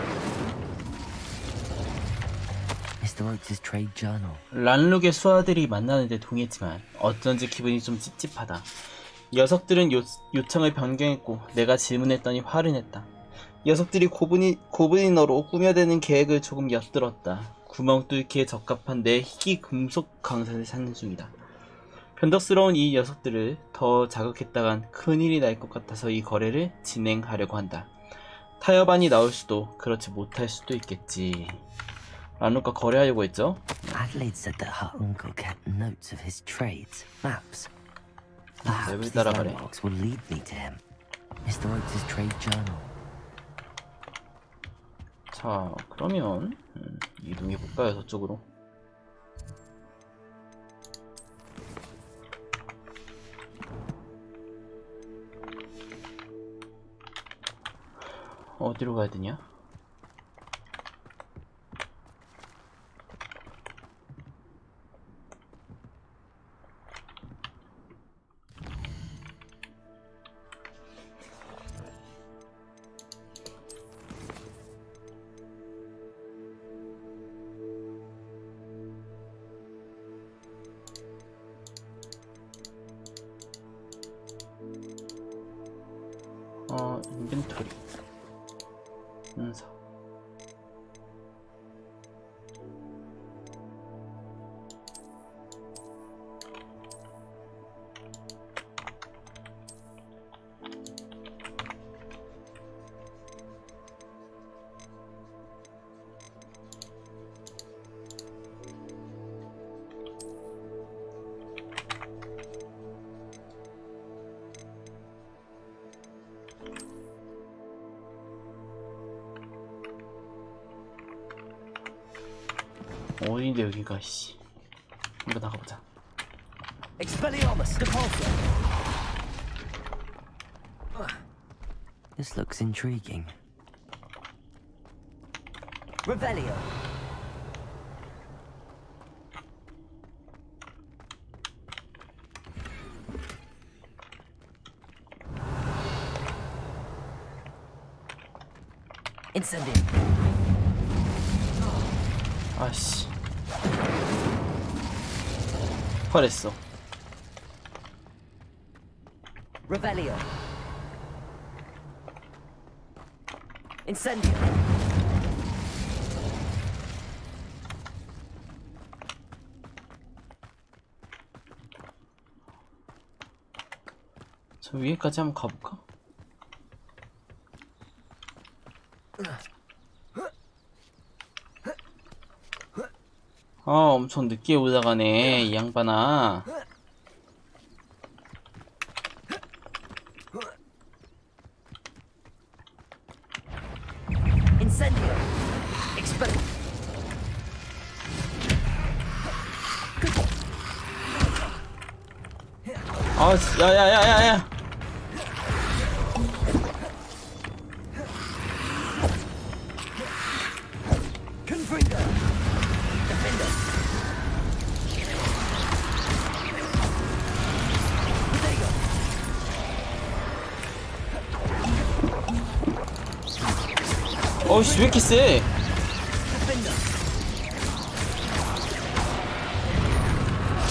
Mr. Oakes' trade journal. 란룩의 수하들이 만나는데 동의했지만 어쩐지 기분이 좀 찝찝하다. 녀석들은 요청을 변경했고 내가 질문했더니 화를 냈다. 녀석들이 고블린어로 꾸며대는 계획을 조금 엿들었다. 구멍 뚫기에 적합한 내 희귀 금속 강산을 찾는 중이다. 변덕스러운 이 녀석들을 더 자극했다간 큰일이 날 것 같아서 이 거래를 진행하려고 한다. 타협안이 나올 수도 그렇지 못할 수도 있겠지. 란룩과 거래하려고 했죠? Adelaide said that her uncle kept notes of his trades, maps. Perhaps these 따라가래. landmarks will lead me to him. Mr. Oakes' trade journal. 자, 그러면 이동해볼까요, 저쪽으로? 어디로 가야 되냐? 어딘데 여기가 씨. 한번 나가보자. Expelliarmus, Depulso. This looks intriguing. Revelio. Incendio. 아씨. 화냈어. Revelio. Incendio. 저 위에까지 한번 가볼까? 아, 엄청 늦게 올라가네, 이 양반아. Incendio. Expel. 아, 야야야야야. Confringo. Defender. Protego. 어이씨, 왜 이렇게 세? Defender.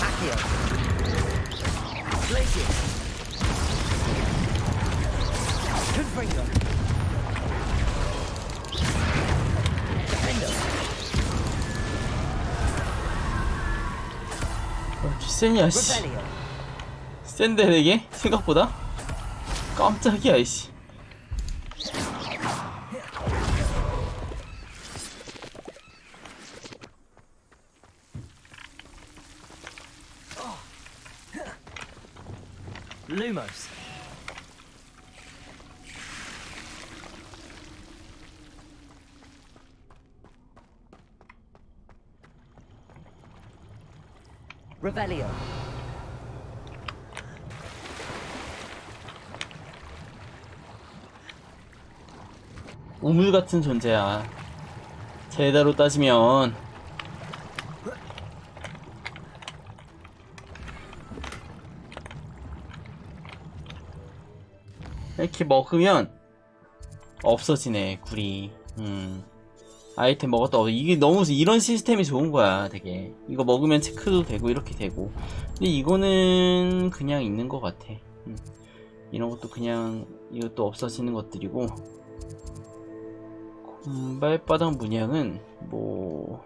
Accio. Glacier. Confringo. Defender. 이렇게 세냐, 씨. Revelio. 센데 되게? 생각보다? 깜짝이야, 이씨. Lumos. Revelio. 우물 같은 존재야. 제대로 따지면. 이렇게 먹으면 없어지네, 굴이. 아이템 먹었다. 이게 너무 이런 시스템이 좋은 거야, 되게. 이거 먹으면 체크도 되고 이렇게 되고. 근데 이거는 그냥 있는 것 같아. 이런 것도 그냥 이것도 없어지는 것들이고. 곰발바닥 문양은 뭐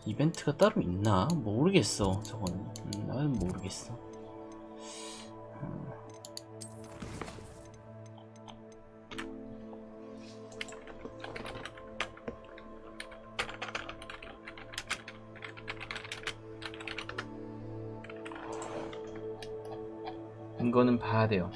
이벤트가 따로 있나? 모르겠어. 저건 나는 모르겠어. 이거는 봐야 돼요.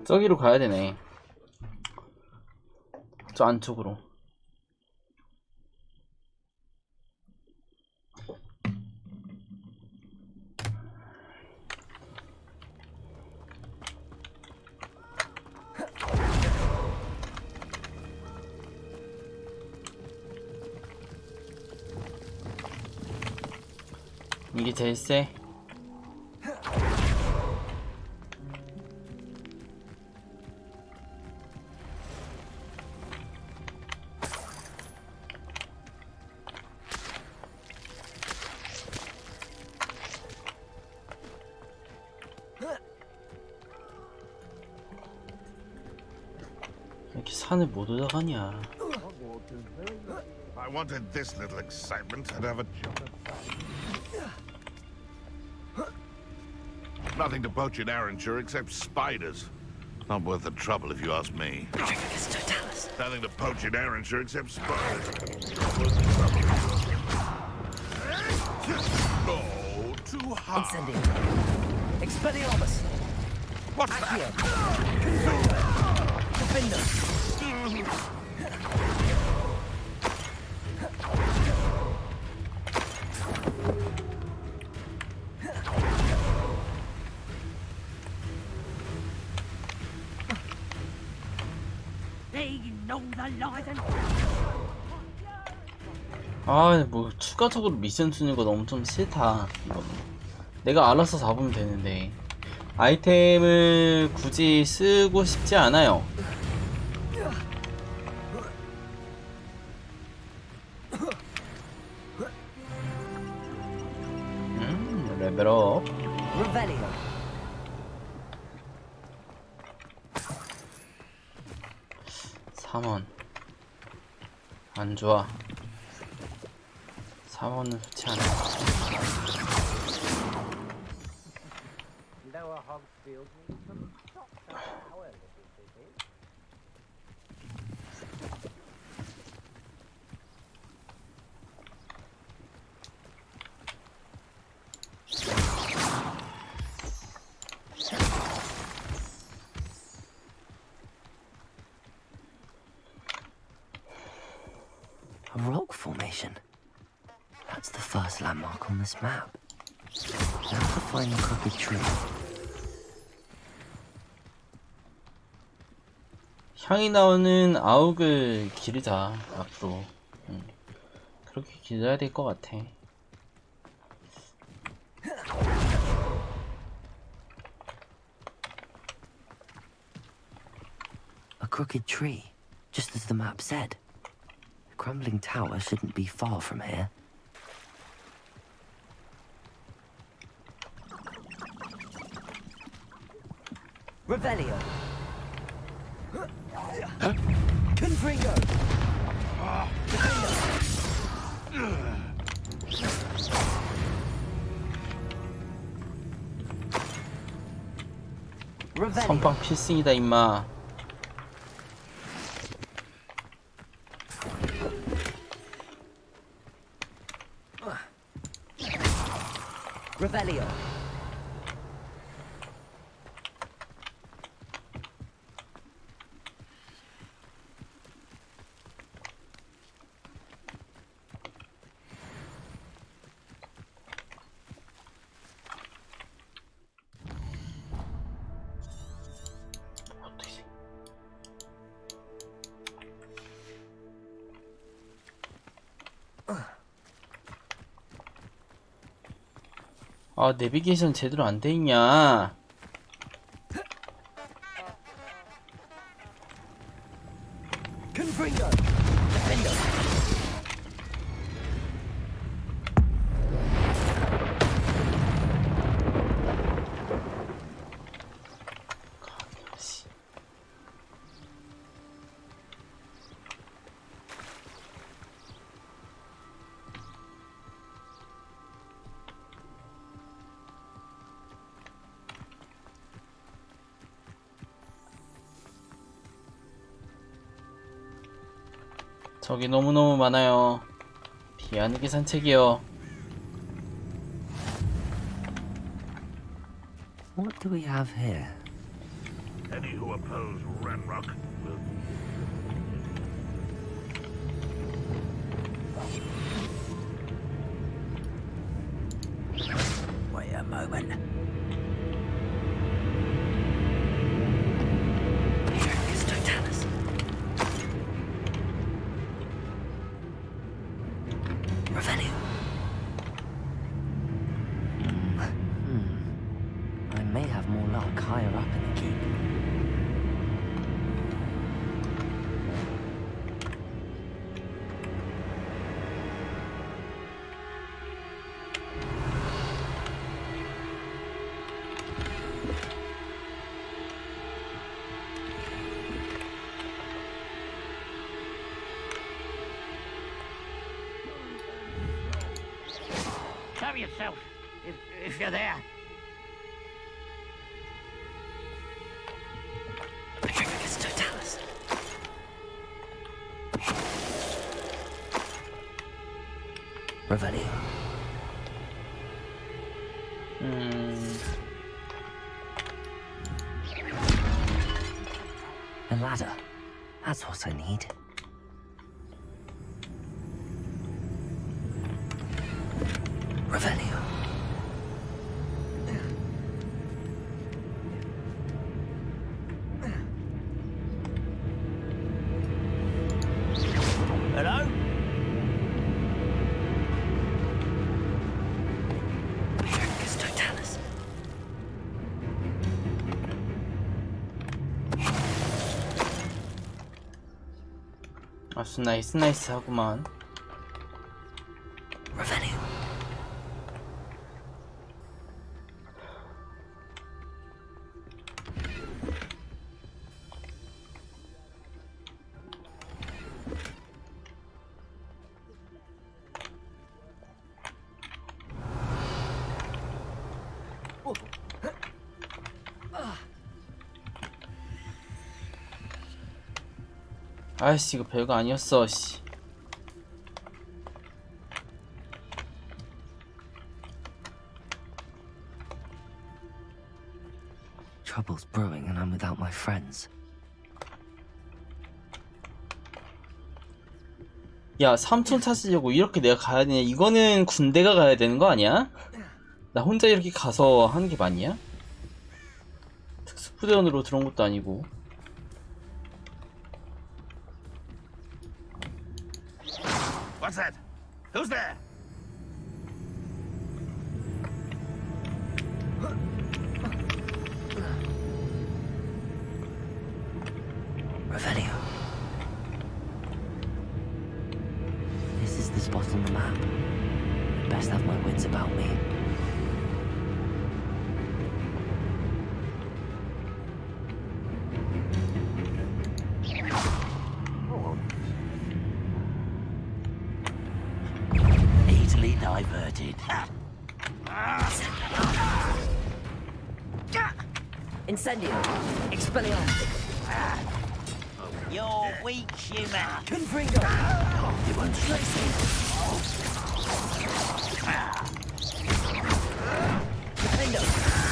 저기로 가야 되네. 저 안쪽으로. 이게 제일 세. 이렇게 산을 못 올라가냐. I wanted this little excitement, I'd have a job. Nothing to poach in Arrowshire except spiders. Not worth the trouble if you ask me. Nothing to poach in Arrowshire except spiders. Not worth the trouble if you ask me. Oh, too hard. Incendio. Expelliarmus. What's Accio. that? Defender. 아, 뭐 추가적으로 미션 주는 거 너무 좀 싫다. 이거는 내가 알아서 잡으면 되는데 아이템을 굳이 쓰고 싶지 않아요. 레벨업. 3원 안 좋아. 4원은 좋지 않아. A rock formation. That's the first landmark on this map. Now to find the crooked tree. 향이 나오는 아욱을 기르자 앞으로. 그렇게 기르야 될 것 같아. A crooked tree, just as the map said. The crumbling tower shouldn't be far from here. Revelio. Confringo. 선빵 필승이다 임마. Revelio. 아, 내비게이션 제대로 안 돼 있냐? Confringo. Defender. 저기 너무너무 많아요. 비아누기 산책이요. What do we have here? Any who oppose Ranrock will... Wait a moment. I may have more luck higher up in the keep. show yourself, if you're there. Petrificus totalis. Revelio. A ladder. That's what I need. Revelio. Hello? Petrificus totalis. 아주 나이스 하구만. Revelio. 아이씨, 이거 별거 아니었어, 씨. Trouble's brewing and I'm without my friends. 야, 삼촌 찾으려고 이렇게 내가 가야 되냐? 이거는 군대가 가야 되는 거 아니야? 나 혼자 이렇게 가서 하는 게 맞냐? 특수부대원으로 들어온 것도 아니고. What's that? Who's there? Revelio. This is the spot on the map. Best have my wits about me. Easily diverted. Incendio. Expelliarmus. You're weak, human. Confringo. You won't Legcy. Defendo.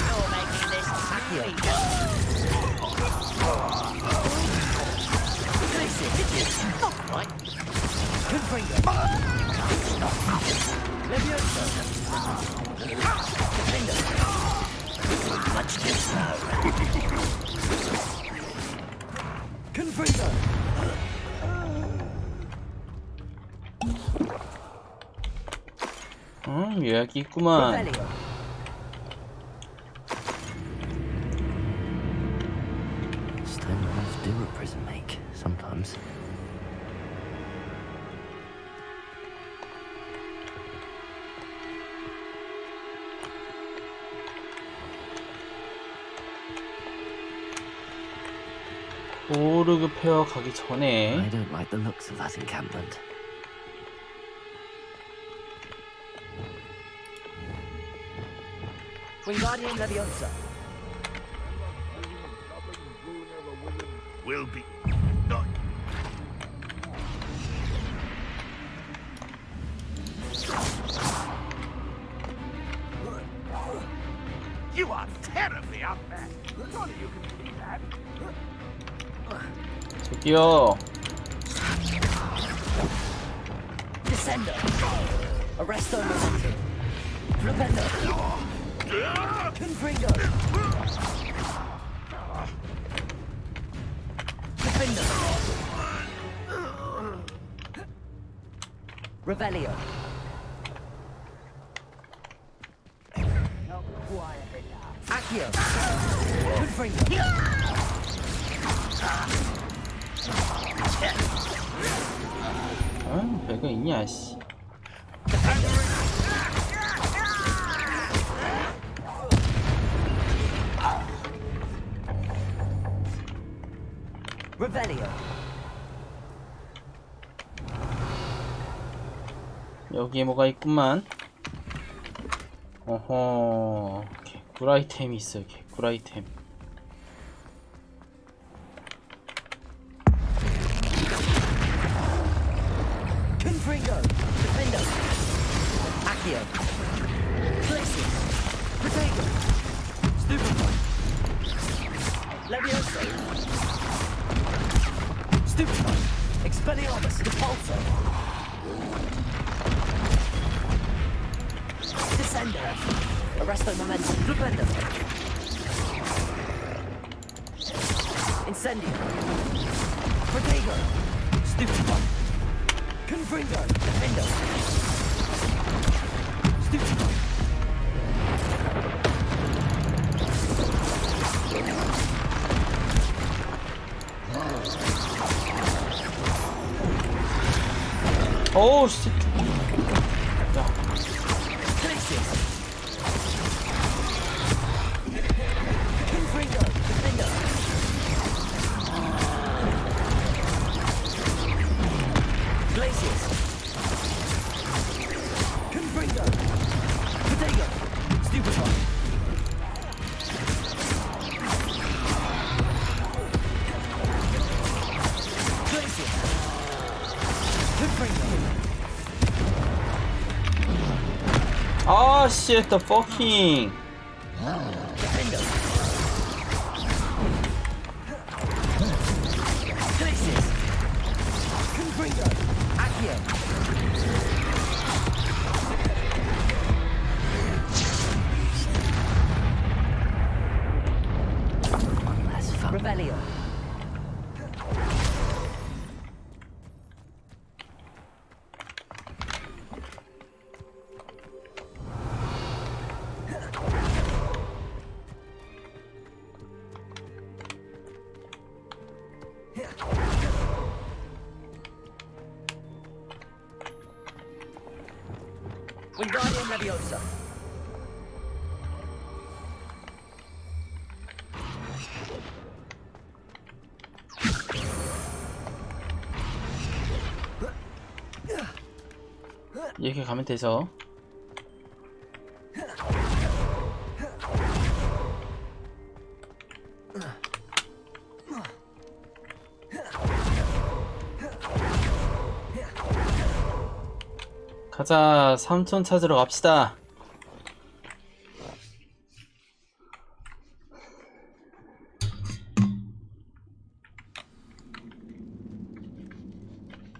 You're making this happy. Right. Confringo. Levioso. Defendo. Much too slow. Confringo. 예약이 있구만. Revelio. Stone walls do a prison make, sometimes. 오르그 페어 가기 전에 I don't like the looks of that encampment. Wingardium Leviosa. Will be. No. You are terribly outmatched. Surely you can see that. 저기요. Descendo. Arresto Momentum. Flipendo. Confringo. Defendo. Revelio. Accio. Confringo. 별거 있냐, 씨. Revelio. 여기에 뭐가 있구만. 어허, 개꿀 아이템이 있어요. 개꿀 아이템. Confringo. Defender. Accio. Glexy. Protego. Stupefy. Levioso. Stupefy. Expelliarmus. Repulso. Descender. Arresto momentum. Flipendo. Incendio. Protego. Stupefy. Confringo. Defender. Stupefy. Oh shit. 야. Confringo. Defender. Glaciers. Confringo. Protego. Stupefy. Glacier. Confringo. Ah shit, the fucking. Defender. Glaciers. Confringo. Accio. Revelio. Wingardium Leviosa. 이렇게 가면 되죠. 가자, 삼촌 찾으러 갑시다.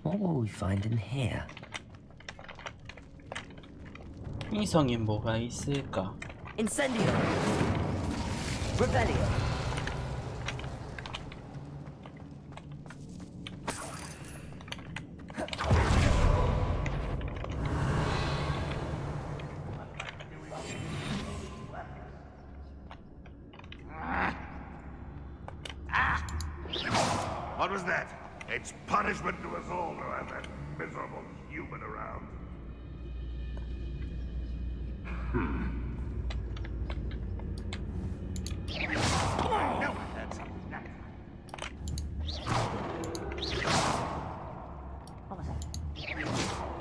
What will we find in here? 이성에 뭐가 있을까? Incendio. Revelio. What was that? It's punishment to us all to have that miserable human around.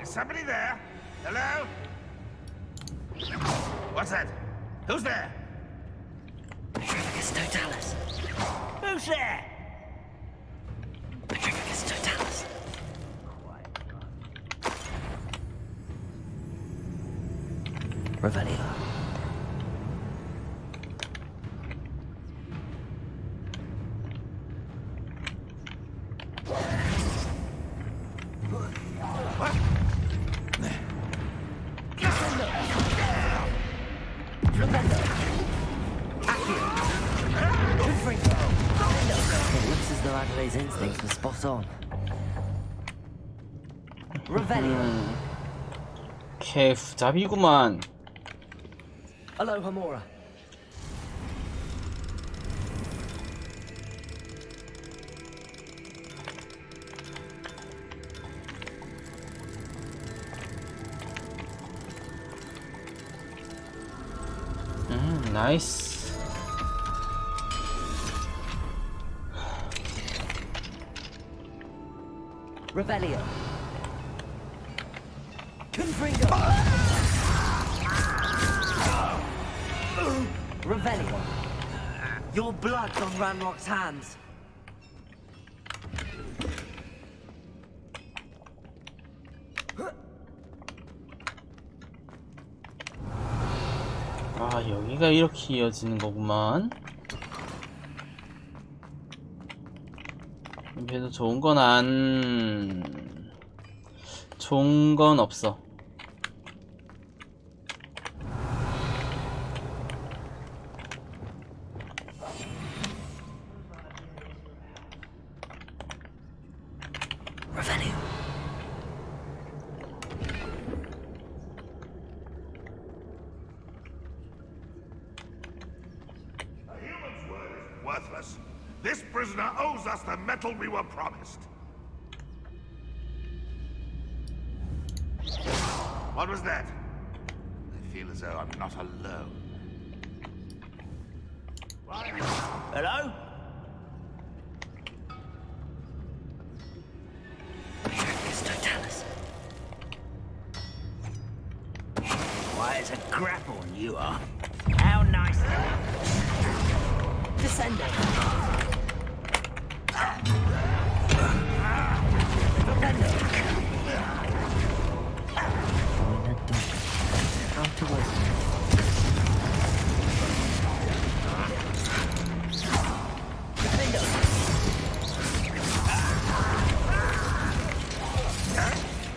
Is somebody there? Hello? What's that? Who's there? Petrificus totalis. Who's there? Petrificus totalis. Revelio. It looks as though Adelaide's instincts were spot on. Revelio. 개부잡이구만. Aloha Mora. 나이스. Revelio. Confringo. Revelio. Your blood's on Ranrock's hands. 아, 여기가 이렇게 이어지는 거구만. 그래도 좋은 건 없어. Worthless. This prisoner owes us the metal we were promised. What was that? I feel as though I'm not alone. Hello? Why, it's a grapple, you are. How nice. Descending.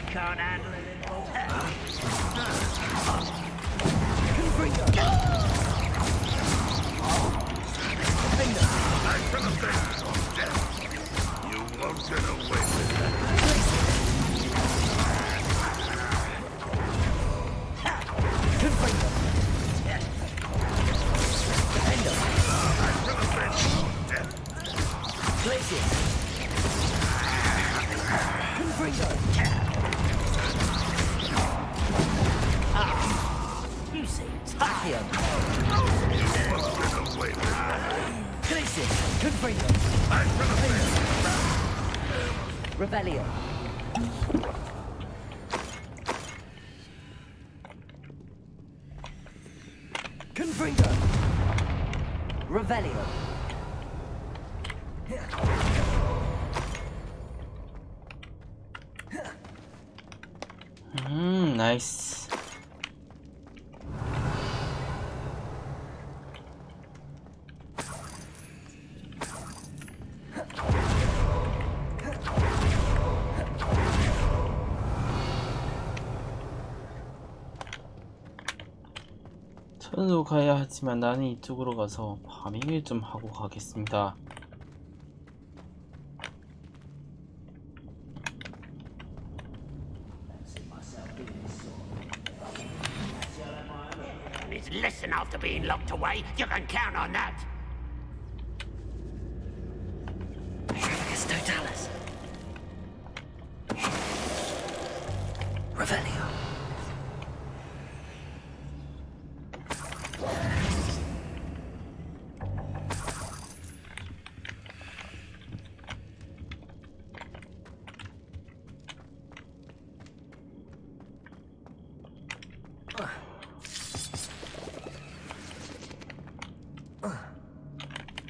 Can't handle it anymore. You won't get away with that. You seem tired. Revelio. Confringo. Revelio. 나이스. 천으로 가야 하지만 나는 이쪽으로 가서 파밍을 좀 하고 가겠습니다. Listen, after being locked away, you can count on that. Totalis. Revelio.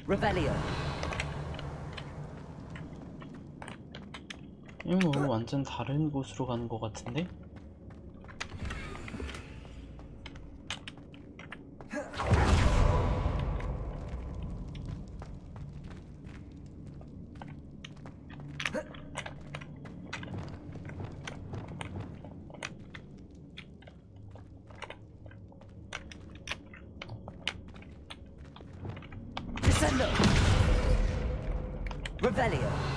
Revelio. 이거 뭐 완전 다른 곳으로 가는 것 같은데? Descendo. Revelio.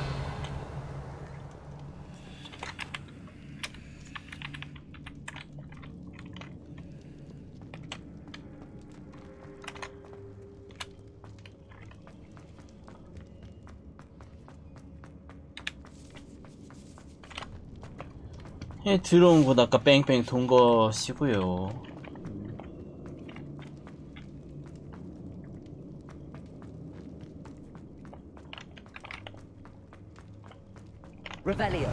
들어온 곳 아까 뺑뺑 돈 것이고요. Revelio.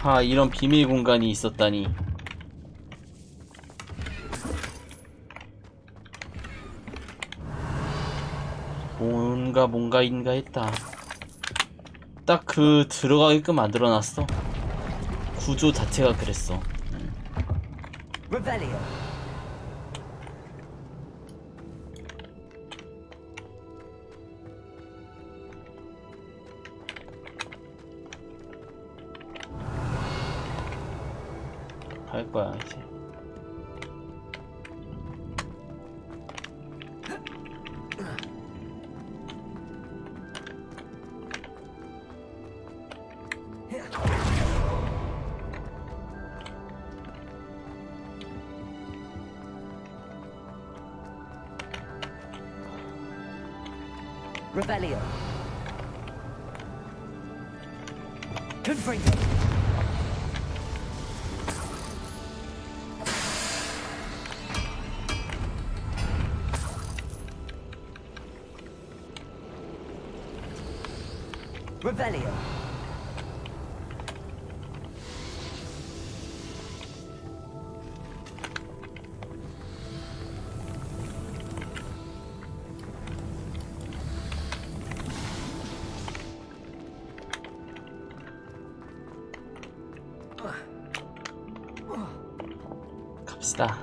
아, 이런 비밀 공간이 있었다니. 뭔가인가 했다. 딱 그 들어가게끔 만들어놨어. 구조 자체가 그랬어. Revelio. 갈 거야 이제. Revelio. Confringo. Revelio. 갑시다.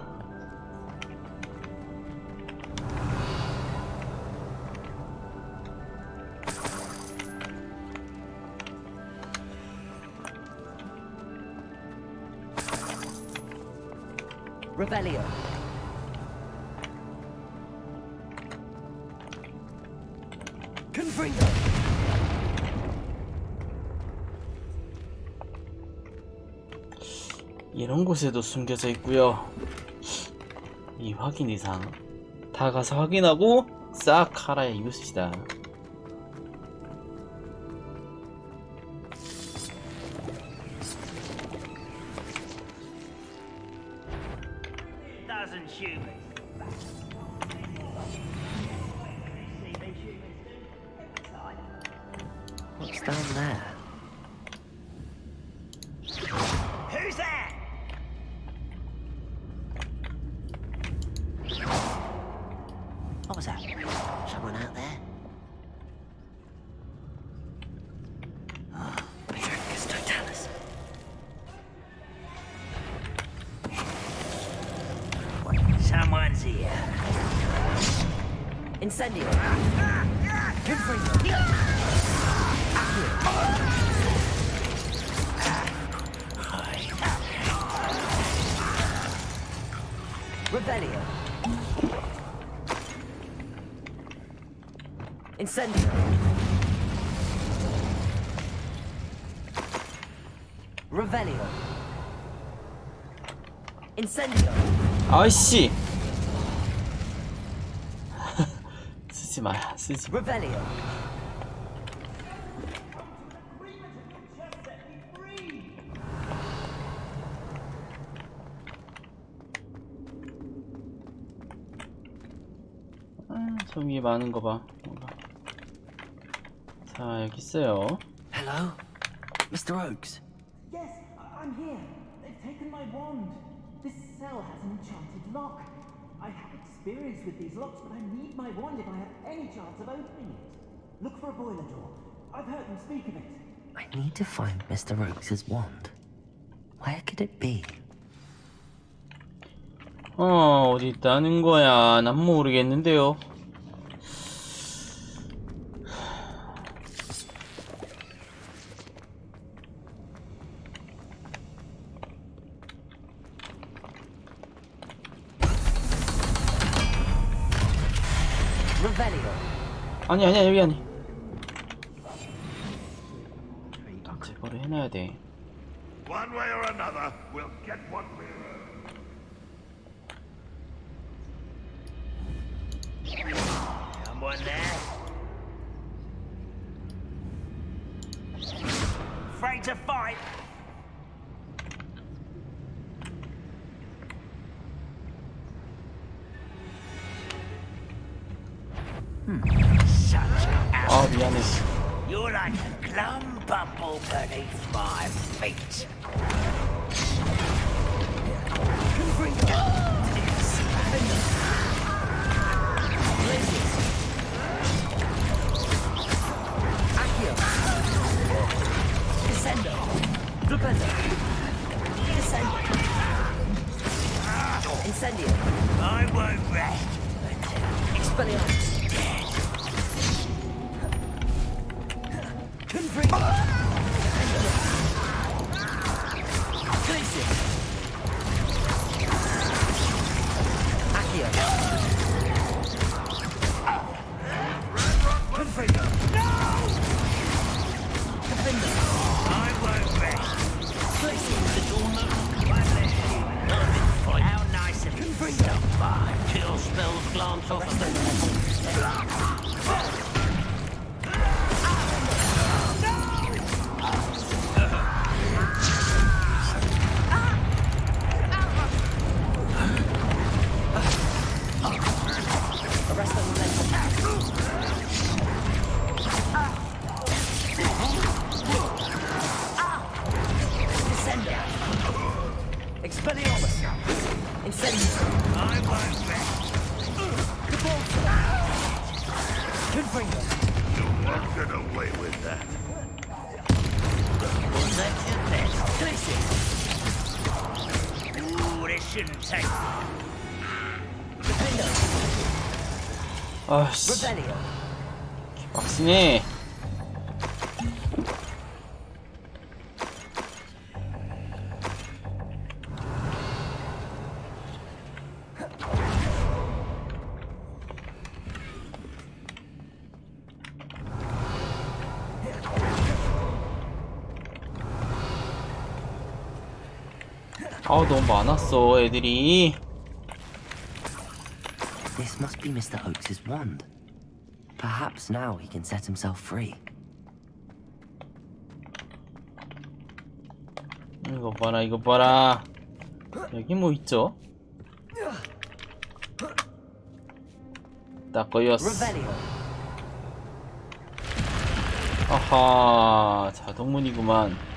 Revelio. Confringo. 이런 곳에도 숨겨져 있고요. 이 확인 이상 다 가서 확인하고 싹 갈아 입읍시다. Doesn't shoot me. What's down there? Who's that? What was that? Someone out there? Someone's here. Incendio. Confringo. Revelio. Incendio. Revelio. Incendio. 아이씨. 쓰지 마야, 쓰지 마. Revelio. 저 위에 많은 거 봐. 뭔가. 자, 여기 있어요. Hello? Mr. Oakes? Yes, I'm here. They've taken my wand. This cell has an enchanted lock. I have experience with these locks, but I need my wand if I have any chance of opening it. Look for a boiler door. I've heard them speak of it. I need to find Mr. Oakes' wand. Where could it be? 어디 있다는 거야? 난 모르겠는데요. 아니 아니야 여기 아니. 일단 제거를 해놔야 돼. One way or another, we'll get what we earn. Someone there? Afraid to fight? 아 미안해. You're like a glum bubble beneath my feet. Incendio. I won't rest. Expelliarmus. Confringo. Glacier. Accio. Confringo. No! Confringo. I won't rest. Glacier. How nice of you. Stop by. Kill spells glance off of the Expelliarmus. Incendio. I won't rest. Confringo. You won't get away with that. Was that your best? Glacier. Ooh, this shouldn't take long. Defendo. 아씨 Rebellion. 빡시네. 아 너무 많았어 애들이. This must be Mr. Oakes' wand. Perhaps now he can set himself free. 이거 봐라 이거 봐라. 여기 뭐 있죠? 딱 걸렸어. 아하 자동문이구만.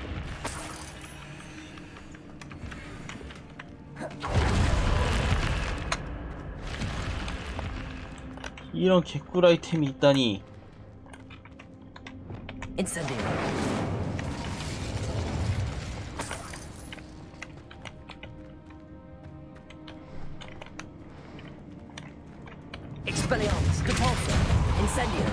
이런 개꿀 아이템이 있다니. Incendio. Expelliarmus. Repulsor. Incendio.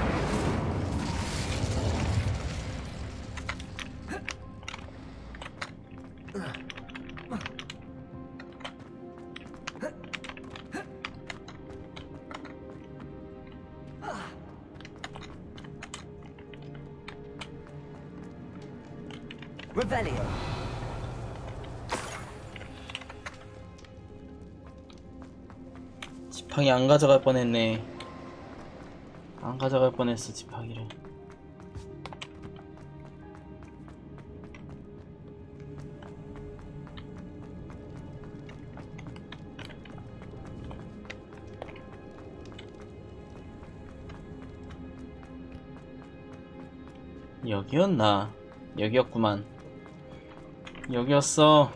Revelio. 지팡이 안 가져갈 뻔했네. 안 가져갈 뻔했어 지팡이를. 여기였나? 여기였구만. 여기였어.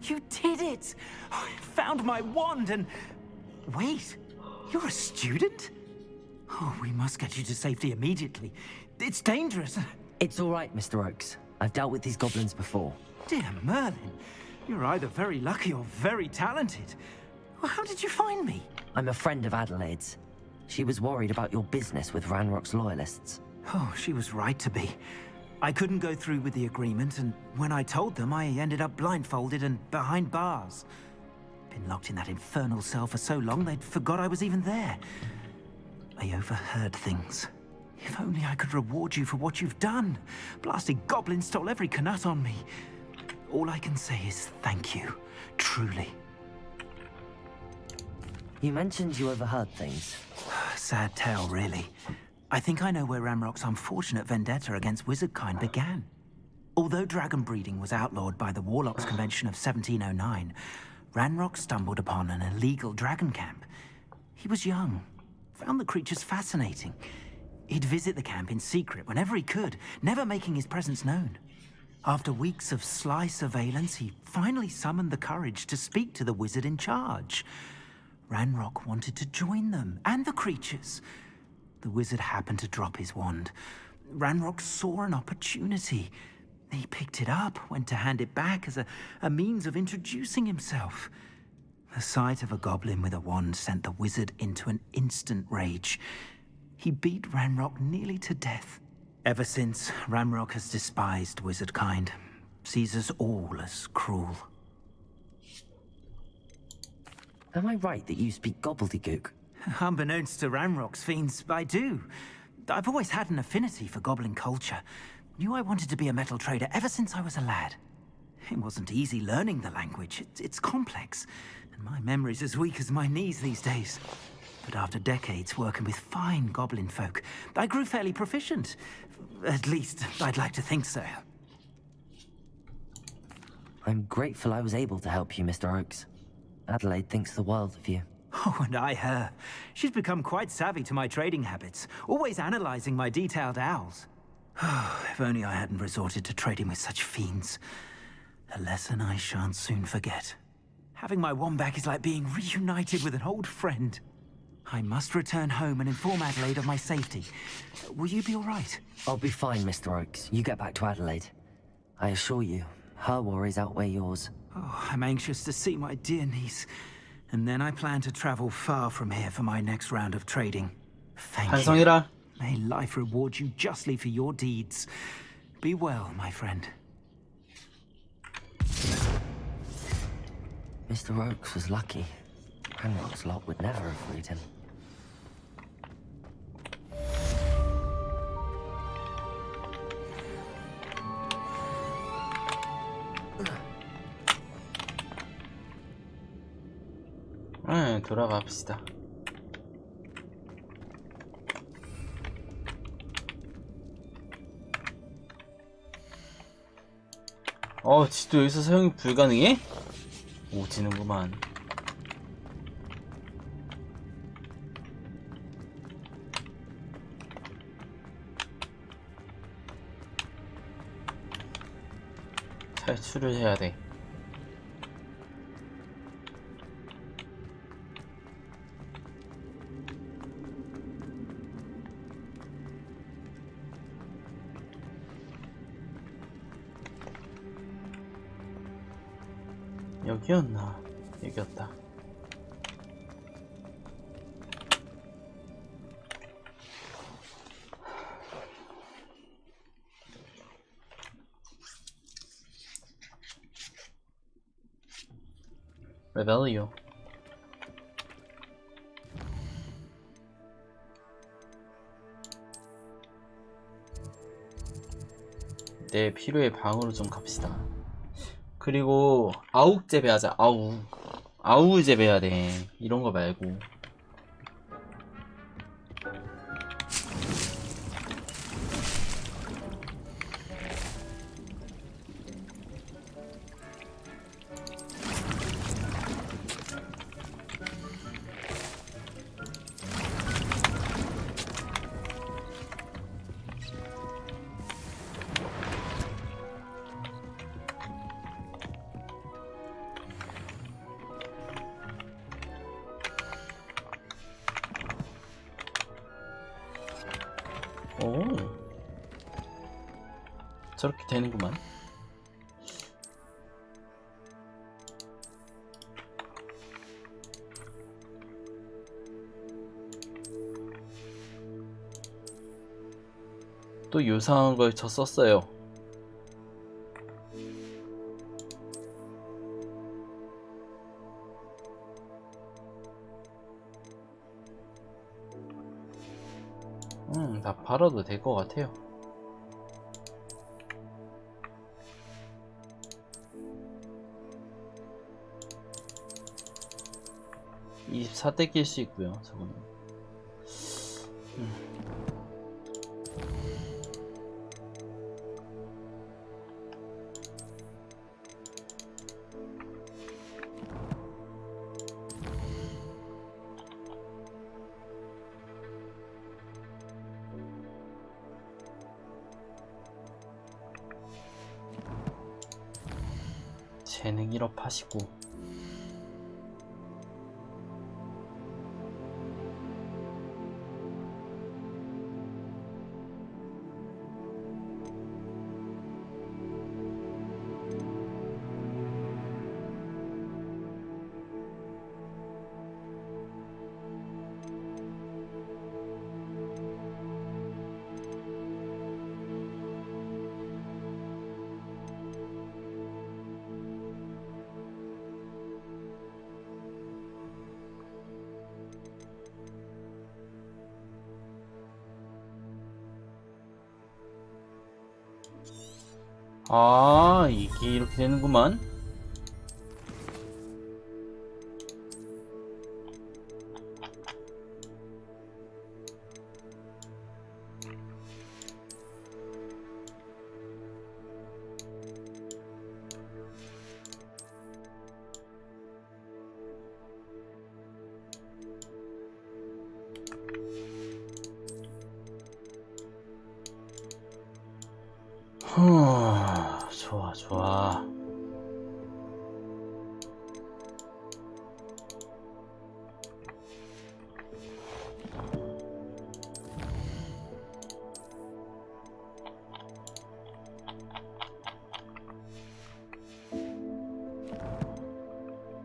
You did it! I found my wand and... Wait, you're a student? Oh, we must get you to safety immediately. It's dangerous. It's all right, Mr. Oakes. I've dealt with these goblins before. Dear Merlin, you're either very lucky or very talented. Well, how did you find me? I'm a friend of Adelaide's. She was worried about your business with Ranrock's loyalists. Oh, she was right to be. I couldn't go through with the agreement, and when I told them, I ended up blindfolded and behind bars. Been locked in that infernal cell for so long, they'd forgot I was even there. I overheard things. If only I could reward you for what you've done. Blasted goblins stole every Knut on me. All I can say is thank you, truly. You mentioned you overheard things. Sad tale, really. I think I know where Ranrock's unfortunate vendetta against wizardkind began. Although dragon breeding was outlawed by the Warlocks Convention of 1709, Ranrock stumbled upon an illegal dragon camp. He was young, found the creatures fascinating. He'd visit the camp in secret whenever he could, never making his presence known. After weeks of sly surveillance, he finally summoned the courage to speak to the wizard in charge. Ranrock wanted to join them, and the creatures. The wizard happened to drop his wand. Ranrock saw an opportunity. He picked it up, went to hand it back as a means of introducing himself. The sight of a goblin with a wand sent the wizard into an instant rage. He beat Ranrock nearly to death. Ever since, Ranrock has despised wizardkind, sees us all as cruel. Am I right that you speak gobbledygook? Unbeknownst to Ranrock's fiends, I do. I've always had an affinity for goblin culture. Knew I wanted to be a metal trader ever since I was a lad. It wasn't easy learning the language. It's complex, and my memory's as weak as my knees these days. But after decades working with fine goblin folk, I grew fairly proficient. At least, I'd like to think so. I'm grateful I was able to help you, Mr. Oakes. Adelaide thinks the world of you. Oh, and I her. She's become quite savvy to my trading habits, always analyzing my detailed owls. If only I hadn't resorted to trading with such fiends. A lesson I shan't soon forget. Having my wand back is like being reunited with an old friend. I must return home and inform Adelaide of my safety. Will you be all right? I'll be fine, Mr. Oakes. You get back to Adelaide. I assure you, her worries outweigh yours. Oh, I'm anxious to see my dear niece. And then I plan to travel far from here for my next round of trading. Thank you. May life reward you justly for your deeds. Be well, my friend. Mr. Oakes was lucky. Ranrock's lot would never have freed him. 돌아갑시다. 지도 여기서 사용이 불가능해? 오지는구만. 탈출을 해야 돼. 여기였나? 여기였다. 레벨이요. 내 필요의 방으로 좀 갑시다. 그리고 아욱 재배하자. 아우 재배해야 돼. 이런 거 말고. 오, 저렇게 되는구만. 또 요상한 걸 저 썼어요. 다 팔아도 될 것 같아요. 24대 낄 수 있고요. 저거는. 재능 1업 하시고 아, 이게 이렇게 되는구만. 좋아, 좋아.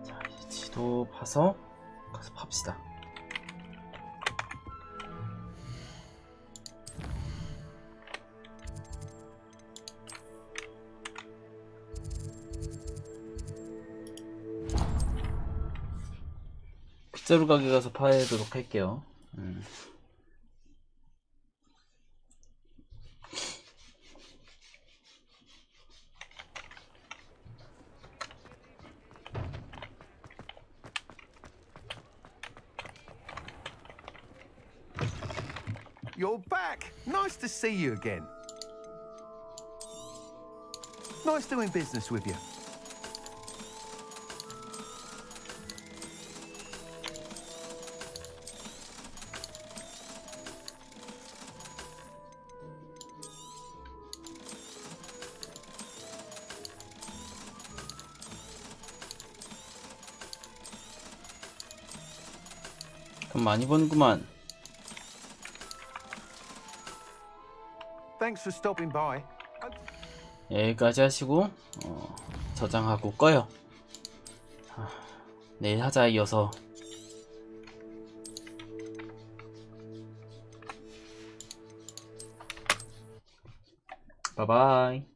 자, 이제 지도 봐서 가서 팝시다. 빗자루 가게 가서 파도록 할게요. You're back. Nice to see you again. Nice doing business with you. 돈 많이 버는구만. Thanks for stopping by. 여기까지 하시고 저장하고 꺼요. 내일 하자. 이어서 바이바이.